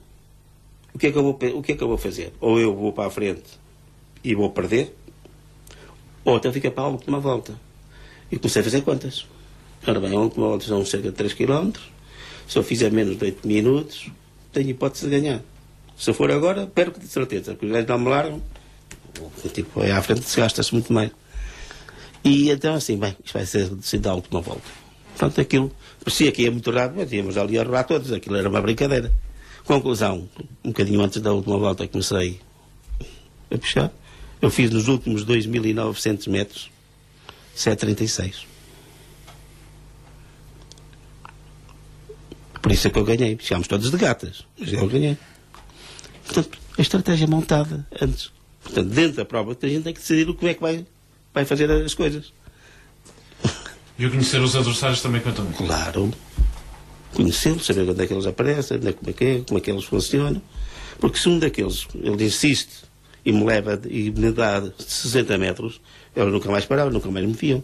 o que é que eu vou fazer? Ou eu vou para a frente e vou perder, ou então fica para a última volta. E comecei a fazer contas. Ora bem, a última volta são cerca de 3 km, se eu fizer menos de 8 minutos, tenho hipótese de ganhar. Se eu for agora, perco de certeza, porque os gajos não me largam, tipo, aí à frente se gasta-se muito mais. E então assim, bem, isto vai ser da última volta. Portanto, aquilo parecia que ia muito rápido, mas íamos ali a rolar todos, aquilo era uma brincadeira. Conclusão, um bocadinho antes da última volta comecei a puxar, eu fiz nos últimos 2.900 metros 7,36. Por isso é que eu ganhei, chegámos todos de gatas, mas eu ganhei. Portanto, a estratégia montada antes. Portanto, dentro da prova, a gente tem que decidir o que é que vai fazer as coisas. E o conhecer os adversários também conta muito. Claro. Conhecê-los, saber onde é que eles aparecem, como é que eles funcionam. Porque se um daqueles, ele insiste e me leva e me dá 60 metros, eu nunca mais parava, nunca mais me viam.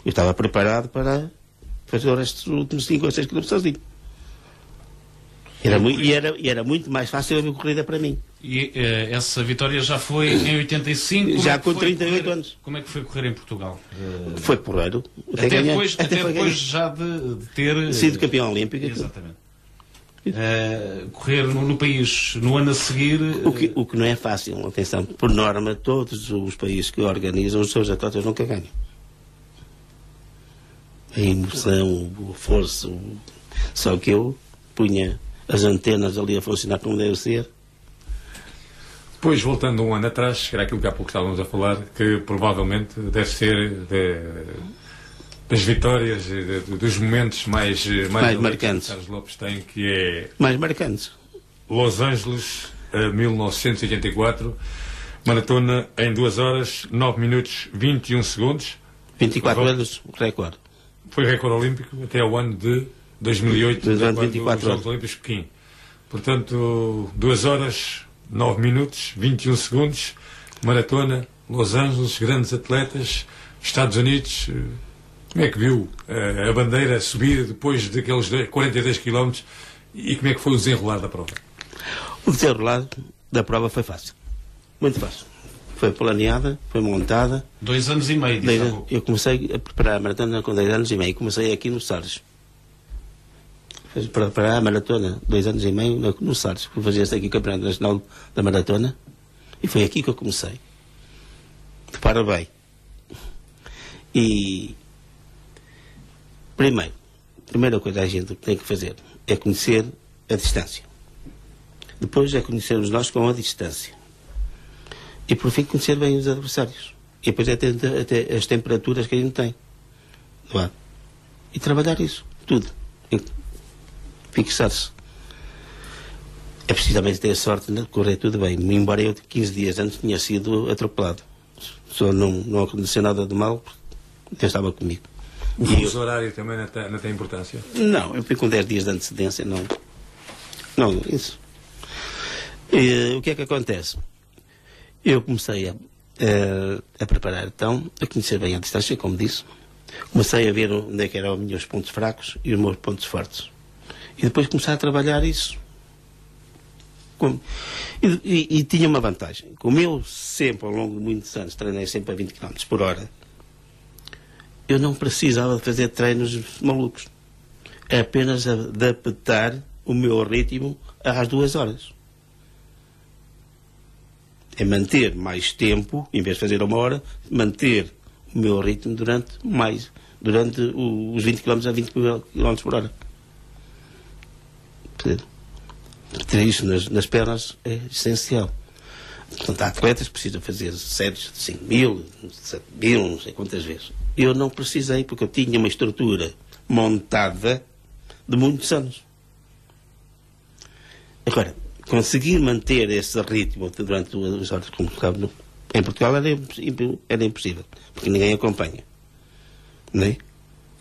Eu estava preparado para fazer o resto dos últimos 5 ou 6 km sozinho. Era muito mais fácil a corrida para mim. E essa vitória já foi em 85? Já com 38 anos. Como é que foi correr em Portugal? Foi porreiro. Até depois já de ter... sido campeão olímpico. Exatamente. Correr no país no ano a seguir... O que não é fácil, atenção. Por norma, todos os países que organizam, os seus atletas nunca ganham. A emoção, o força... Só que eu punha as antenas ali a funcionar como deve ser. Depois, voltando um ano atrás, era aquilo que há pouco estávamos a falar, que provavelmente deve ser das vitórias, dos momentos mais marcantes que Carlos Lopes tem, que é... Mais marcantes. Los Angeles, 1984, maratona em 2 horas, 9 minutos, 21 segundos. 24 anos, recorde. Foi recorde olímpico até ao ano de 2008, durante 24 Jogos Olímpicos de Pequim. Portanto, 2 horas, 9 minutos, 21 segundos, maratona, Los Angeles, grandes atletas, Estados Unidos. Como é que viu a bandeira subir depois daqueles 42 km e como é que foi o desenrolar da prova? O desenrolar da prova foi fácil. Muito fácil. Foi planeada, foi montada. 2 anos e meio, disse há pouco. Eu comecei a preparar a maratona com 2 anos e meio. Comecei aqui no Sarres. Para preparar a maratona, 2 anos e meio no Sarres. Fui fazer aqui o Campeonato Nacional da Maratona e foi aqui que eu comecei. Repara bem. E primeira coisa a gente tem que fazer é conhecer a distância. Depois é conhecermos nós com a distância. E por fim conhecer bem os adversários. E depois é até as temperaturas que a gente tem. Não é? E trabalhar isso, tudo. Fixar-se. É precisamente ter a sorte de correr tudo bem. Embora eu 15 dias antes tinha sido atropelado. Só não aconteceu nada de mal, porque Deus estava comigo. O fuso horário também não tem importância? Não, eu fui com 10 dias de antecedência, não isso. E, o que é que acontece? Eu comecei a preparar, então, a conhecer bem a distância, como disse. Comecei a ver onde é que eram os meus pontos fracos e os meus pontos fortes. E depois comecei a trabalhar isso. E tinha uma vantagem. Como eu sempre, ao longo de muitos anos, treinei sempre a 20 km por hora, eu não precisava de fazer treinos malucos. É apenas adaptar o meu ritmo às 2 horas. É manter mais tempo, em vez de fazer 1 hora, manter o meu ritmo durante os 20 km a 20 km por hora. Ter isso nas pernas é essencial. Portanto, há atletas que precisam fazer séries de 5.000, 7.000, não sei quantas vezes. Eu não precisei, porque eu tinha uma estrutura montada de muitos anos. Agora, conseguir manter esse ritmo durante 2 horas, como sabe, em Portugal era impossível, porque ninguém acompanha. Não é?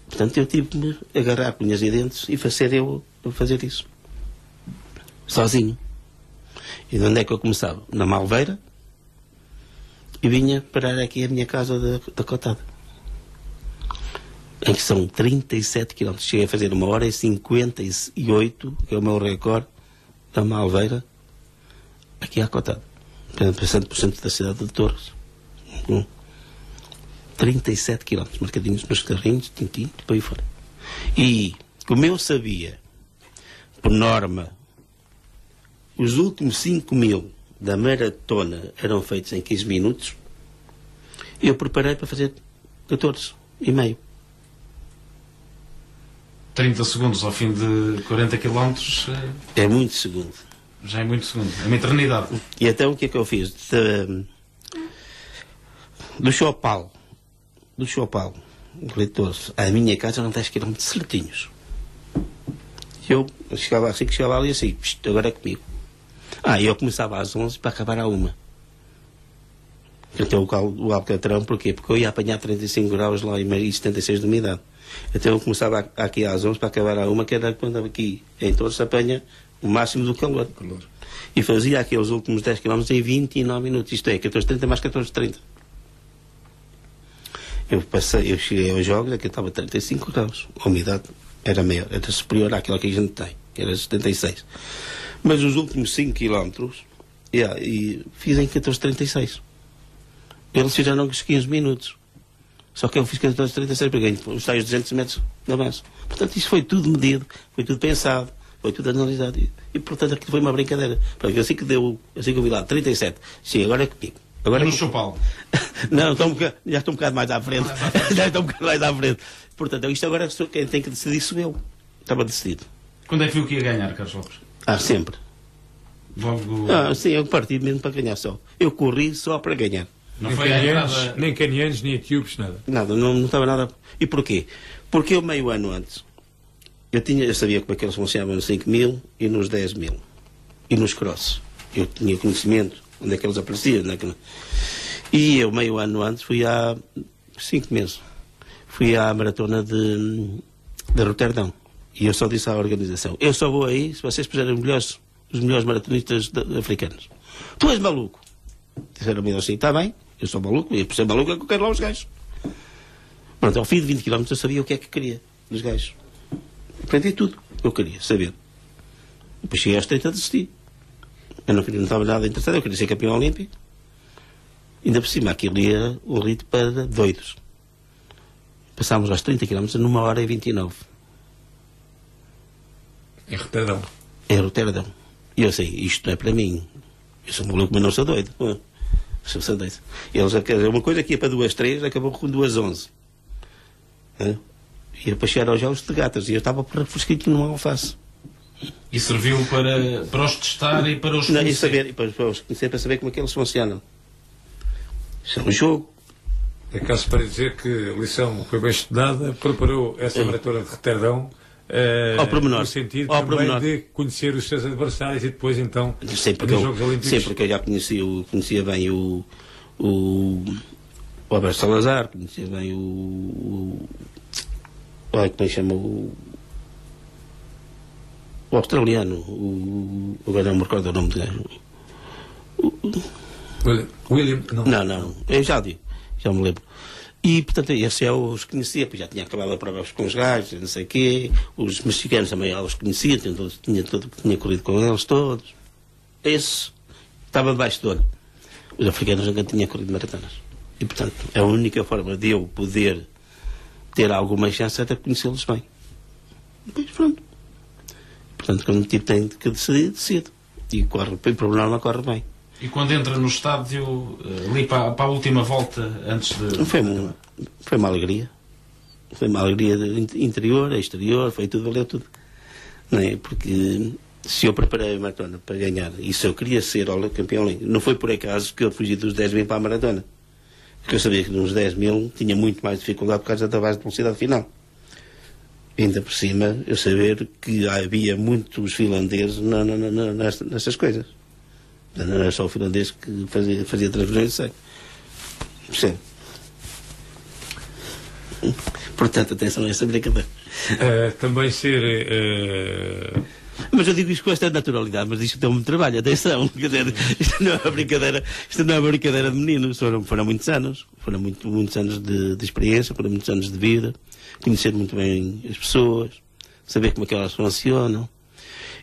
Portanto, eu tive que me agarrar com unhas e dentes e fazer isso. Sozinho. E de onde é que eu começava? Na Malveira, e vinha parar aqui a minha casa da Cotada, em que são 37 km. Cheguei a fazer 1 hora e 58, que é o meu recorde, da Malveira, aqui à Cotada, passando por centro da cidade de Torres. 37 km, marcadinhos nos carrinhos, tintim, para aí fora. E, como eu sabia, por norma, os últimos 5.000 da maratona eram feitos em 15 minutos, eu preparei para fazer 14 e meio. 30 segundos ao fim de 40 km... É muito segundo. Já é muito segundo. É uma eternidade. E então o que é que eu fiz? Do Chopal, à minha casa eram 10 km certinhos. Eu chegava assim, que chegava ali assim, agora é comigo. Eu começava às 11 para acabar à 1. Então o Alcatrão, porquê? Porque eu ia apanhar 35 graus lá e 76 de umidade. Então eu começava aqui às 11 para acabar à 1, que era quando aqui em Torres se apanha o máximo do calor. E fazia aqueles últimos 10 km em 29 minutos. Isto é, 14:30 mais 14:30. Eu cheguei aos jogos, aqui estava 35 graus. A umidade era maior, era superior àquela que a gente tem, que era 76. Mas os últimos 5 km, e fiz em 14:36. Eles fizeram os 15 minutos. Só que eu fiz 14:36 para ganhar os tais 200 metros de avanço. Portanto, isso foi tudo medido, foi tudo pensado, foi tudo analisado. E portanto, aquilo foi uma brincadeira. Porque assim que eu vi lá, 37, sim, agora é comigo. Agora no Chopal. Não, já estou um bocado mais à frente. Já estou um bocado mais à frente. Portanto, isto agora quem tem que decidir sou eu. Estava decidido. Quando é que viu que ia ganhar, Carlos Lopes? Sempre. Logo... sim, eu parti mesmo para ganhar só. Eu corri só para ganhar. Não nem foi canianos, nem canianos, nem etíopes, nada. Nada, não estava nada. E porquê? Porque eu meio ano antes, eu sabia como é que eles funcionavam nos 5.000 e nos 10.000. E nos crosses. Eu tinha conhecimento onde é que eles apareciam. E eu meio ano antes fui há 5 meses. Fui à maratona de Roterdão. E eu só disse à organização, eu só vou aí se vocês puserem os melhores maratonistas africanos. Tu és maluco. Disseram-me assim, está bem, eu sou maluco, e por ser maluco é que eu quero lá os gajos. Pronto, ao fim de 20 km eu sabia o que é que queria dos gajos. Aprendi tudo o que eu queria saber. Depois cheguei aos 30 e desisti. Eu não estava nada interessado, eu queria ser campeão olímpico. Ainda por cima, aquilo ia um ritmo para doidos. Passámos aos 30 km numa hora e 29. Em Roterdão. Em Roterdão. E eu sei, isto não é para mim. Eu sou maluco, mas não sou doido. Sou doido. Eles, uma coisa que ia para 2:03, acabou com 2:11. Ia para chegar aos jogos de gatas. E eu estava por refresquito numa alface. E serviu para os testar e para os conhecer. E saber, para os conhecer, para saber como é que eles funcionam. Isso é um jogo. É caso para dizer que a lição foi bem estudada, preparou essa maratona de Roterdão. Ao pormenor. No sentido também de conhecer os seus adversários e depois então dos Jogos Olímpicos. Sempre que eu já conhecia bem o Alberto Salazar, conhecia bem como é que chama o australiano, agora não me recordo o nome do gajo. William, não, eu já digo, já me lembro. E, portanto, esse eu os conhecia, pois já tinha acabado a prova com os gajos, não sei o quê. Os mexicanos também eu os conhecia, tinha corrido com eles todos. Esse estava debaixo do olho. Os africanos nunca tinham corrido maratonas. E, portanto, a única forma de eu poder ter alguma chance era conhecê-los bem. Pois pronto. Portanto, quando o tipo tem que decidir, decide. E corre, por norma, corre bem. E quando entra no estádio, ali para a última volta, antes de... Foi uma alegria. Foi uma alegria interior, exterior, foi tudo, valeu tudo. Não é? Porque se eu preparei a maratona para ganhar, e se eu queria ser campeão olímpico, não foi por acaso que eu fugi dos 10.000 para a maratona. Porque eu sabia que nos 10.000 tinha muito mais dificuldade por causa da base de velocidade final. Ainda por cima, eu saber que havia muitos finlandeses nessas coisas. Não era só o finlandês que fazia transfusões de sangue. Percebe? Portanto, atenção a essa brincadeira. Também ser... Mas eu digo isto com esta naturalidade, mas isto deu-me trabalho, atenção. Quer dizer, isto não é uma brincadeira de meninos. Foram muitos anos. Foram muitos anos de experiência, foram muitos anos de vida. Conhecer muito bem as pessoas, saber como é que elas funcionam.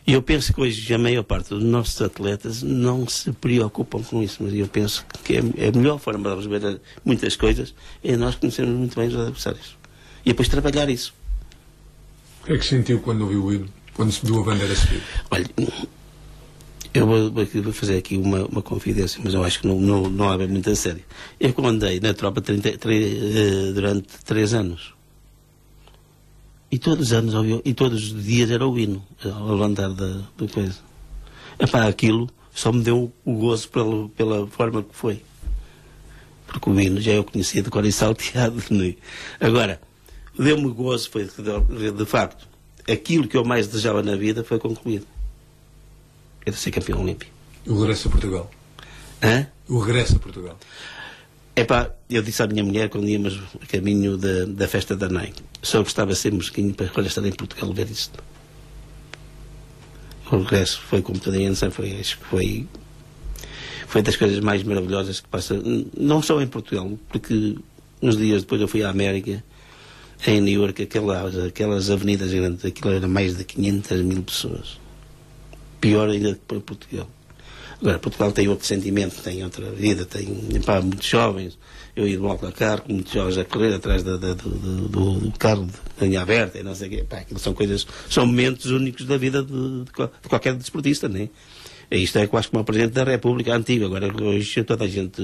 E eu penso que hoje a maior parte dos nossos atletas não se preocupam com isso, mas eu penso que é a melhor forma de resolver muitas coisas é nós conhecermos muito bem os adversários. E depois trabalhar isso. O que é que sentiu quando ouviu o hino? Quando se viu a bandeira subir? Olha, eu vou fazer aqui uma confidência, mas eu acho que não há bem muito a sério. Eu comandei na tropa durante 3 anos. E todos os anos e todos os dias era o hino, ao levantar da coisa. Epá, aquilo só me deu o gozo pela forma que foi. Porque o hino já eu conhecia de cor e salteado. Né? Agora, deu-me gozo, foi de facto, aquilo que eu mais desejava na vida foi concluído. Era ser campeão olímpico. O regresso a Portugal. Hã? O regresso a Portugal. Epá, eu disse à minha mulher quando íamos a caminho da festa da NAI, só gostava de ser mosquinho para quando estar em Portugal ver isto. O regresso foi como toda a gente sabe, acho que foi das coisas mais maravilhosas que passa, não só em Portugal, porque uns dias depois eu fui à América, em New York, aquelas avenidas grandes, aquilo era mais de 500 mil pessoas. Pior ainda que para Portugal. Agora, Portugal tem outro sentimento, tem outra vida, tem muitos jovens. Eu ia de volta a carro, com muitos jovens a correr atrás do carro de linha aberta e não sei o quê. Aquilo são momentos únicos da vida de qualquer desportista, não é? Isto é quase como o Presidente da República antiga. Agora, hoje toda a gente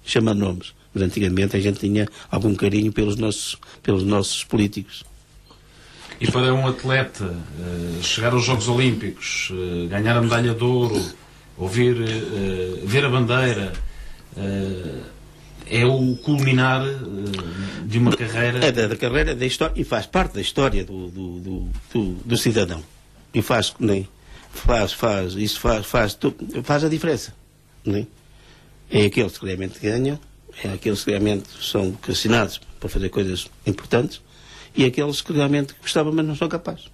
chama nomes. Mas antigamente a gente tinha algum carinho pelos nossos políticos. E para um atleta chegar aos Jogos Olímpicos, ganhar a medalha de ouro, ver a bandeira, é o culminar de uma carreira... É da carreira, da história, e faz parte da história do cidadão. E faz a diferença. Não é? É aqueles que realmente ganham, é aqueles que realmente são assinados para fazer coisas importantes, e aqueles que realmente gostavam, mas não são capazes.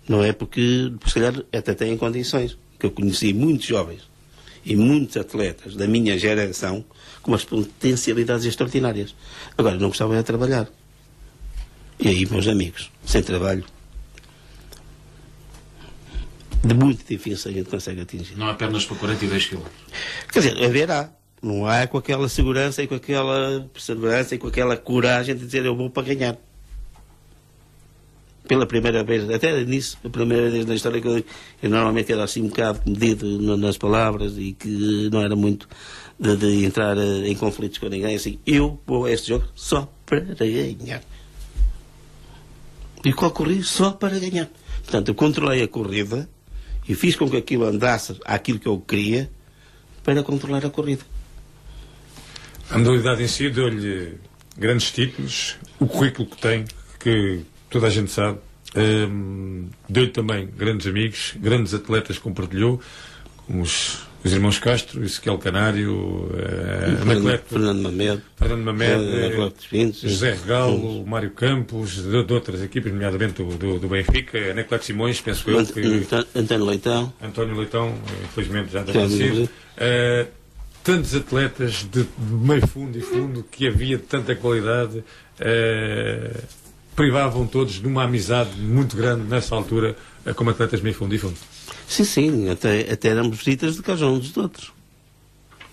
Não é porque, se calhar, até têm condições. Que eu conheci muitos jovens e muitos atletas da minha geração com umas potencialidades extraordinárias. Agora, não gostavam de trabalhar. E aí, meus amigos, sem trabalho, de muito difícil a gente consegue atingir. Não há pernas para 42 km. Quer dizer, haverá. Não há com aquela segurança e com aquela perseverança e com aquela coragem de dizer eu vou para ganhar. Pela primeira vez, até nisso, a primeira vez na história que eu normalmente era assim um bocado medido nas palavras e que não era muito de entrar em conflitos com ninguém, assim, eu vou a este jogo só para ganhar. E corri só para ganhar. Portanto, eu controlei a corrida e fiz com que aquilo andasse àquilo que eu queria para controlar a corrida. A modalidade em si deu-lhe grandes títulos, o currículo que tem, que toda a gente sabe, deu-lhe também grandes amigos, grandes atletas que compartilhou, como os irmãos Castro, Ezequiel Canário, Fernando Mamed, José Regalo, Mário Campos, de outras equipas, nomeadamente do Benfica, Anacleto Simões, penso eu. António Leitão, infelizmente já falecido. Tantos atletas de meio fundo e fundo, que havia de tanta qualidade, privavam todos de uma amizade muito grande nessa altura, como atletas meio fundo e fundo. Sim, até éramos visitas de casa uns dos outros.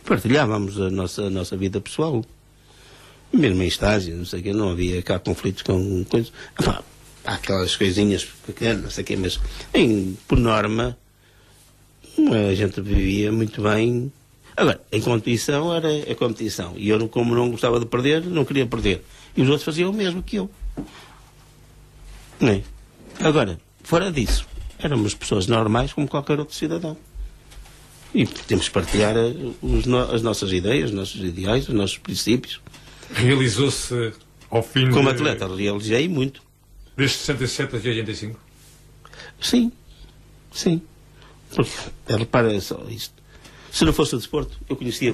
Partilhávamos a nossa vida pessoal. Mesmo em estágio, não sei o quê, não havia cá conflitos com coisas. Há aquelas coisinhas pequenas, não sei o quê, mas por norma a gente vivia muito bem. Agora, em competição era a competição. E eu, como não gostava de perder, não queria perder. E os outros faziam o mesmo que eu. Não é? Agora, fora disso, éramos pessoas normais como qualquer outro cidadão. E temos que partilhar as nossas ideias, os nossos ideais, os nossos princípios. Realizou-se ao fim como atleta, realizei muito. Desde 67 a 85? Sim. Porque, repara só isto. Se não fosse o desporto, eu conhecia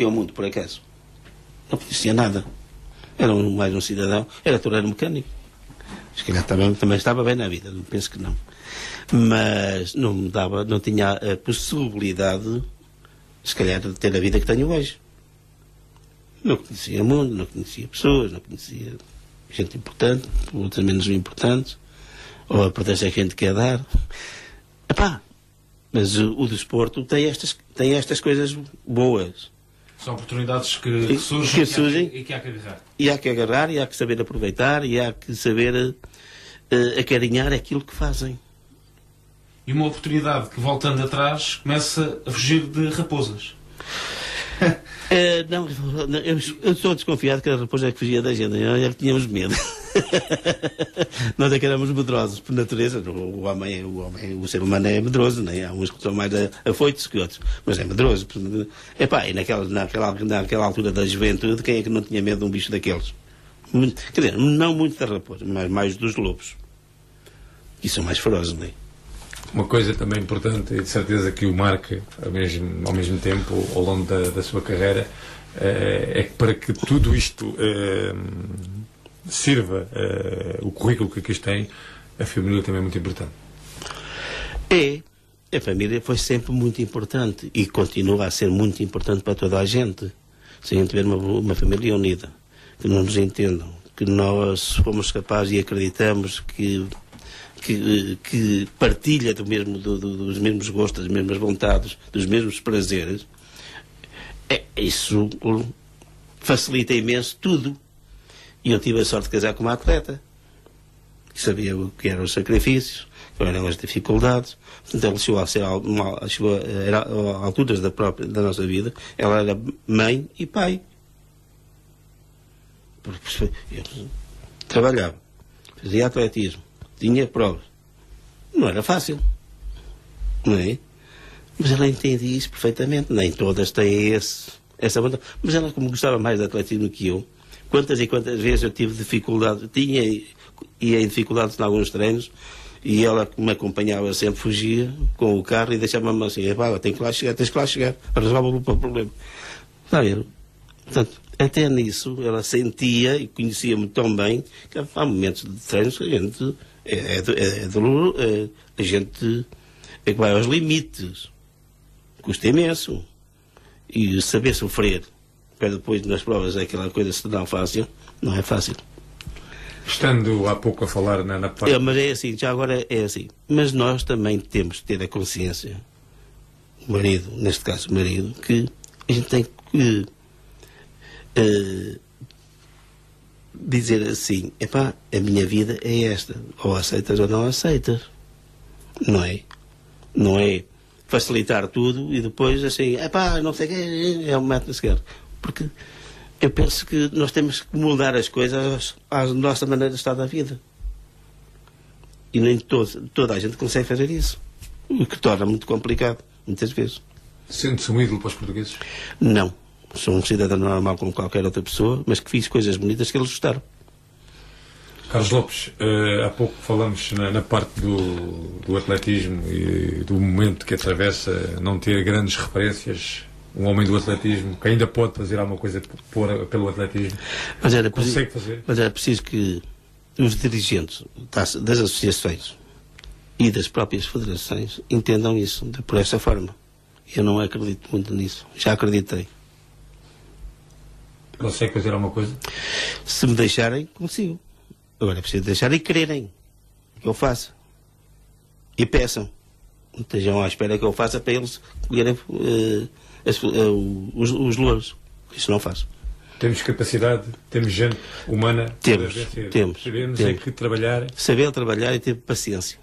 o mundo, por acaso. Não conhecia nada. Era mais um cidadão. Era torneiro mecânico. Se calhar também estava bem na vida, não penso que não. Mas não tinha a possibilidade, se calhar, de ter a vida que tenho hoje. Não conhecia o mundo, não conhecia pessoas, não conhecia gente importante, outras menos importantes, ou a importância que a gente quer dar. Mas o desporto tem estas coisas boas. São oportunidades que surgem e que há que agarrar. E há que agarrar, e há que saber aproveitar, e há que saber acarinhar aquilo que fazem. E uma oportunidade que, voltando atrás, começa a fugir de raposas. Não, eu estou desconfiado que a raposa é que fugia da gente. Nós é que tínhamos medo. Nós é que éramos medrosos, por natureza. O ser humano é medroso, não é? Há uns que são mais afoitos que outros, mas é medroso. E naquela altura da juventude, quem é que não tinha medo de um bicho daqueles? Quer dizer, não muito da raposa, mas mais dos lobos. Que são mais ferozes, não é? Uma coisa também importante, e de certeza que o marca ao mesmo tempo, ao longo da sua carreira, é que para que tudo isto sirva o currículo que aqui tem, a família também é muito importante. A família foi sempre muito importante e continua a ser muito importante para toda a gente. Se a gente tiver uma família unida, que não nos entendam, que nós fomos capazes e acreditamos que partilha dos mesmos gostos, das mesmas vontades, dos mesmos prazeres, isso facilita imenso tudo. E eu tive a sorte de casar com uma atleta, que sabia o que eram os sacrifícios, quais eram as dificuldades. Portanto, ela chegou a ser a alturas da nossa vida, ela era mãe e pai. Eu trabalhava, fazia atletismo, tinha provas. Não era fácil, não é? Mas ela entende isso perfeitamente. Nem todas têm essa vontade. Mas ela, como gostava mais de atletismo que eu, quantas e quantas vezes eu tive dificuldade, ia em dificuldades em alguns treinos, e ela, que me acompanhava sempre, fugia com o carro e deixava-me assim: tens que lá chegar, resolve o problema. Está a ver? Portanto, até nisso, ela sentia e conhecia-me tão bem que há momentos de treinos que a gente a gente é que vai aos limites. Custa imenso. E saber sofrer para depois nas provas é aquela coisa se não fácil, não é fácil. Estando há pouco a falar na parte... Mas é assim, já agora é assim. Mas nós também temos de ter a consciência, o marido, neste caso o marido, que a gente tem que dizer assim: a minha vida é esta, ou aceitas ou não aceitas. Não é? Não é facilitar tudo e depois assim, não sei o que, é um método sequer. Porque eu penso que nós temos que mudar as coisas à nossa maneira de estar da vida. E nem toda a gente consegue fazer isso. O que torna muito complicado, muitas vezes. Sente-se um ídolo para os portugueses? Não. Sou um cidadão normal como qualquer outra pessoa, mas que fiz coisas bonitas que eles gostaram. Carlos Lopes, há pouco falamos na parte do atletismo e do momento que atravessa, não ter grandes referências. Um homem do atletismo que ainda pode fazer alguma coisa pelo atletismo, consegue fazer? Mas era preciso que os dirigentes das associações e das próprias federações entendam isso por essa forma. Eu não acredito muito nisso. Já acreditei. Consegue fazer alguma coisa? Se me deixarem, consigo. Agora é preciso deixar e quererem que eu faça. E peçam. Estejam à espera que eu faça para eles colherem os louros. Isso não faço. Temos capacidade, temos gente humana. Temos. Sabemos em que trabalhar. Saber trabalhar e ter paciência.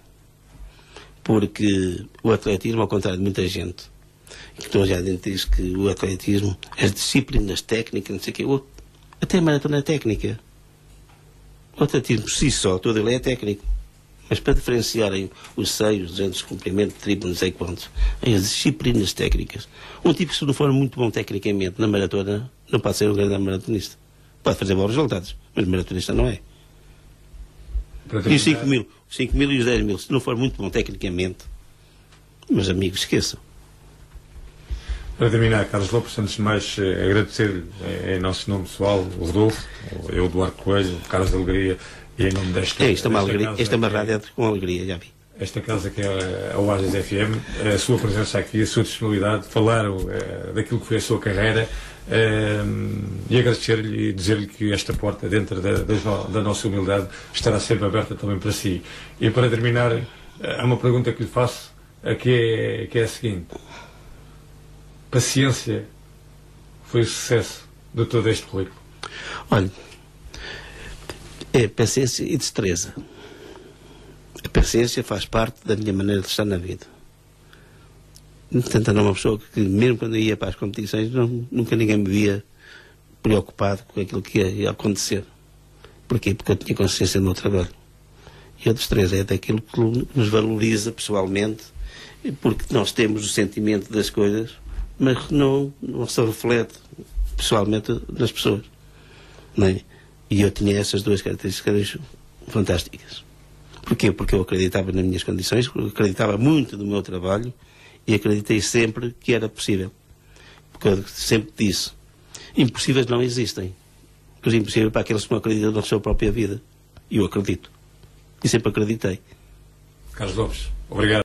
Porque o atletismo, ao contrário de muita gente, que já diz que o atletismo, as disciplinas técnicas, não sei o quê, até a maratona técnica. O atletismo por si só, todo ele é técnico. Mas para diferenciarem os seios, os 200 de comprimento, triplo, não sei quantos, as disciplinas técnicas. Um tipo que se não for muito bom tecnicamente na maratona, não pode ser um grande maratonista. Pode fazer bons resultados, mas maratonista não é. E os 5 mil e os 10 mil, se não for muito bom tecnicamente, meus amigos, esqueçam. Para terminar, Carlos Lopes, antes de mais agradecer-lhe em nosso nome pessoal, o Rodolfo, eu, Duarte Coelho, o Carlos de Alegria, e em nome desta... Esta é uma rádio com alegria, já vi. Esta casa que é a Oasis FM, a sua presença aqui, a sua disponibilidade, falar daquilo que foi a sua carreira, e agradecer-lhe e dizer-lhe que esta porta, dentro da nossa humildade, estará sempre aberta também para si. E para terminar, há uma pergunta que lhe faço, que é a seguinte: paciência foi o sucesso de todo este currículo? Olha, é paciência e destreza. A paciência faz parte da minha maneira de estar na vida. Portanto, era uma pessoa que, mesmo quando eu ia para as competições, nunca ninguém me via preocupado com aquilo que ia acontecer. Porquê? Porque eu tinha consciência do meu trabalho. E a destreza é daquilo que nos valoriza pessoalmente, porque nós temos o sentimento das coisas, mas não se reflete pessoalmente nas pessoas. Não é? E eu tinha essas duas características fantásticas. Porquê? Porque eu acreditava nas minhas condições, acreditava muito no meu trabalho e acreditei sempre que era possível. Porque eu sempre disse: impossíveis não existem. Os impossíveis para aqueles que não acreditam na sua própria vida. E eu acredito. E sempre acreditei. Carlos Lopes, obrigado.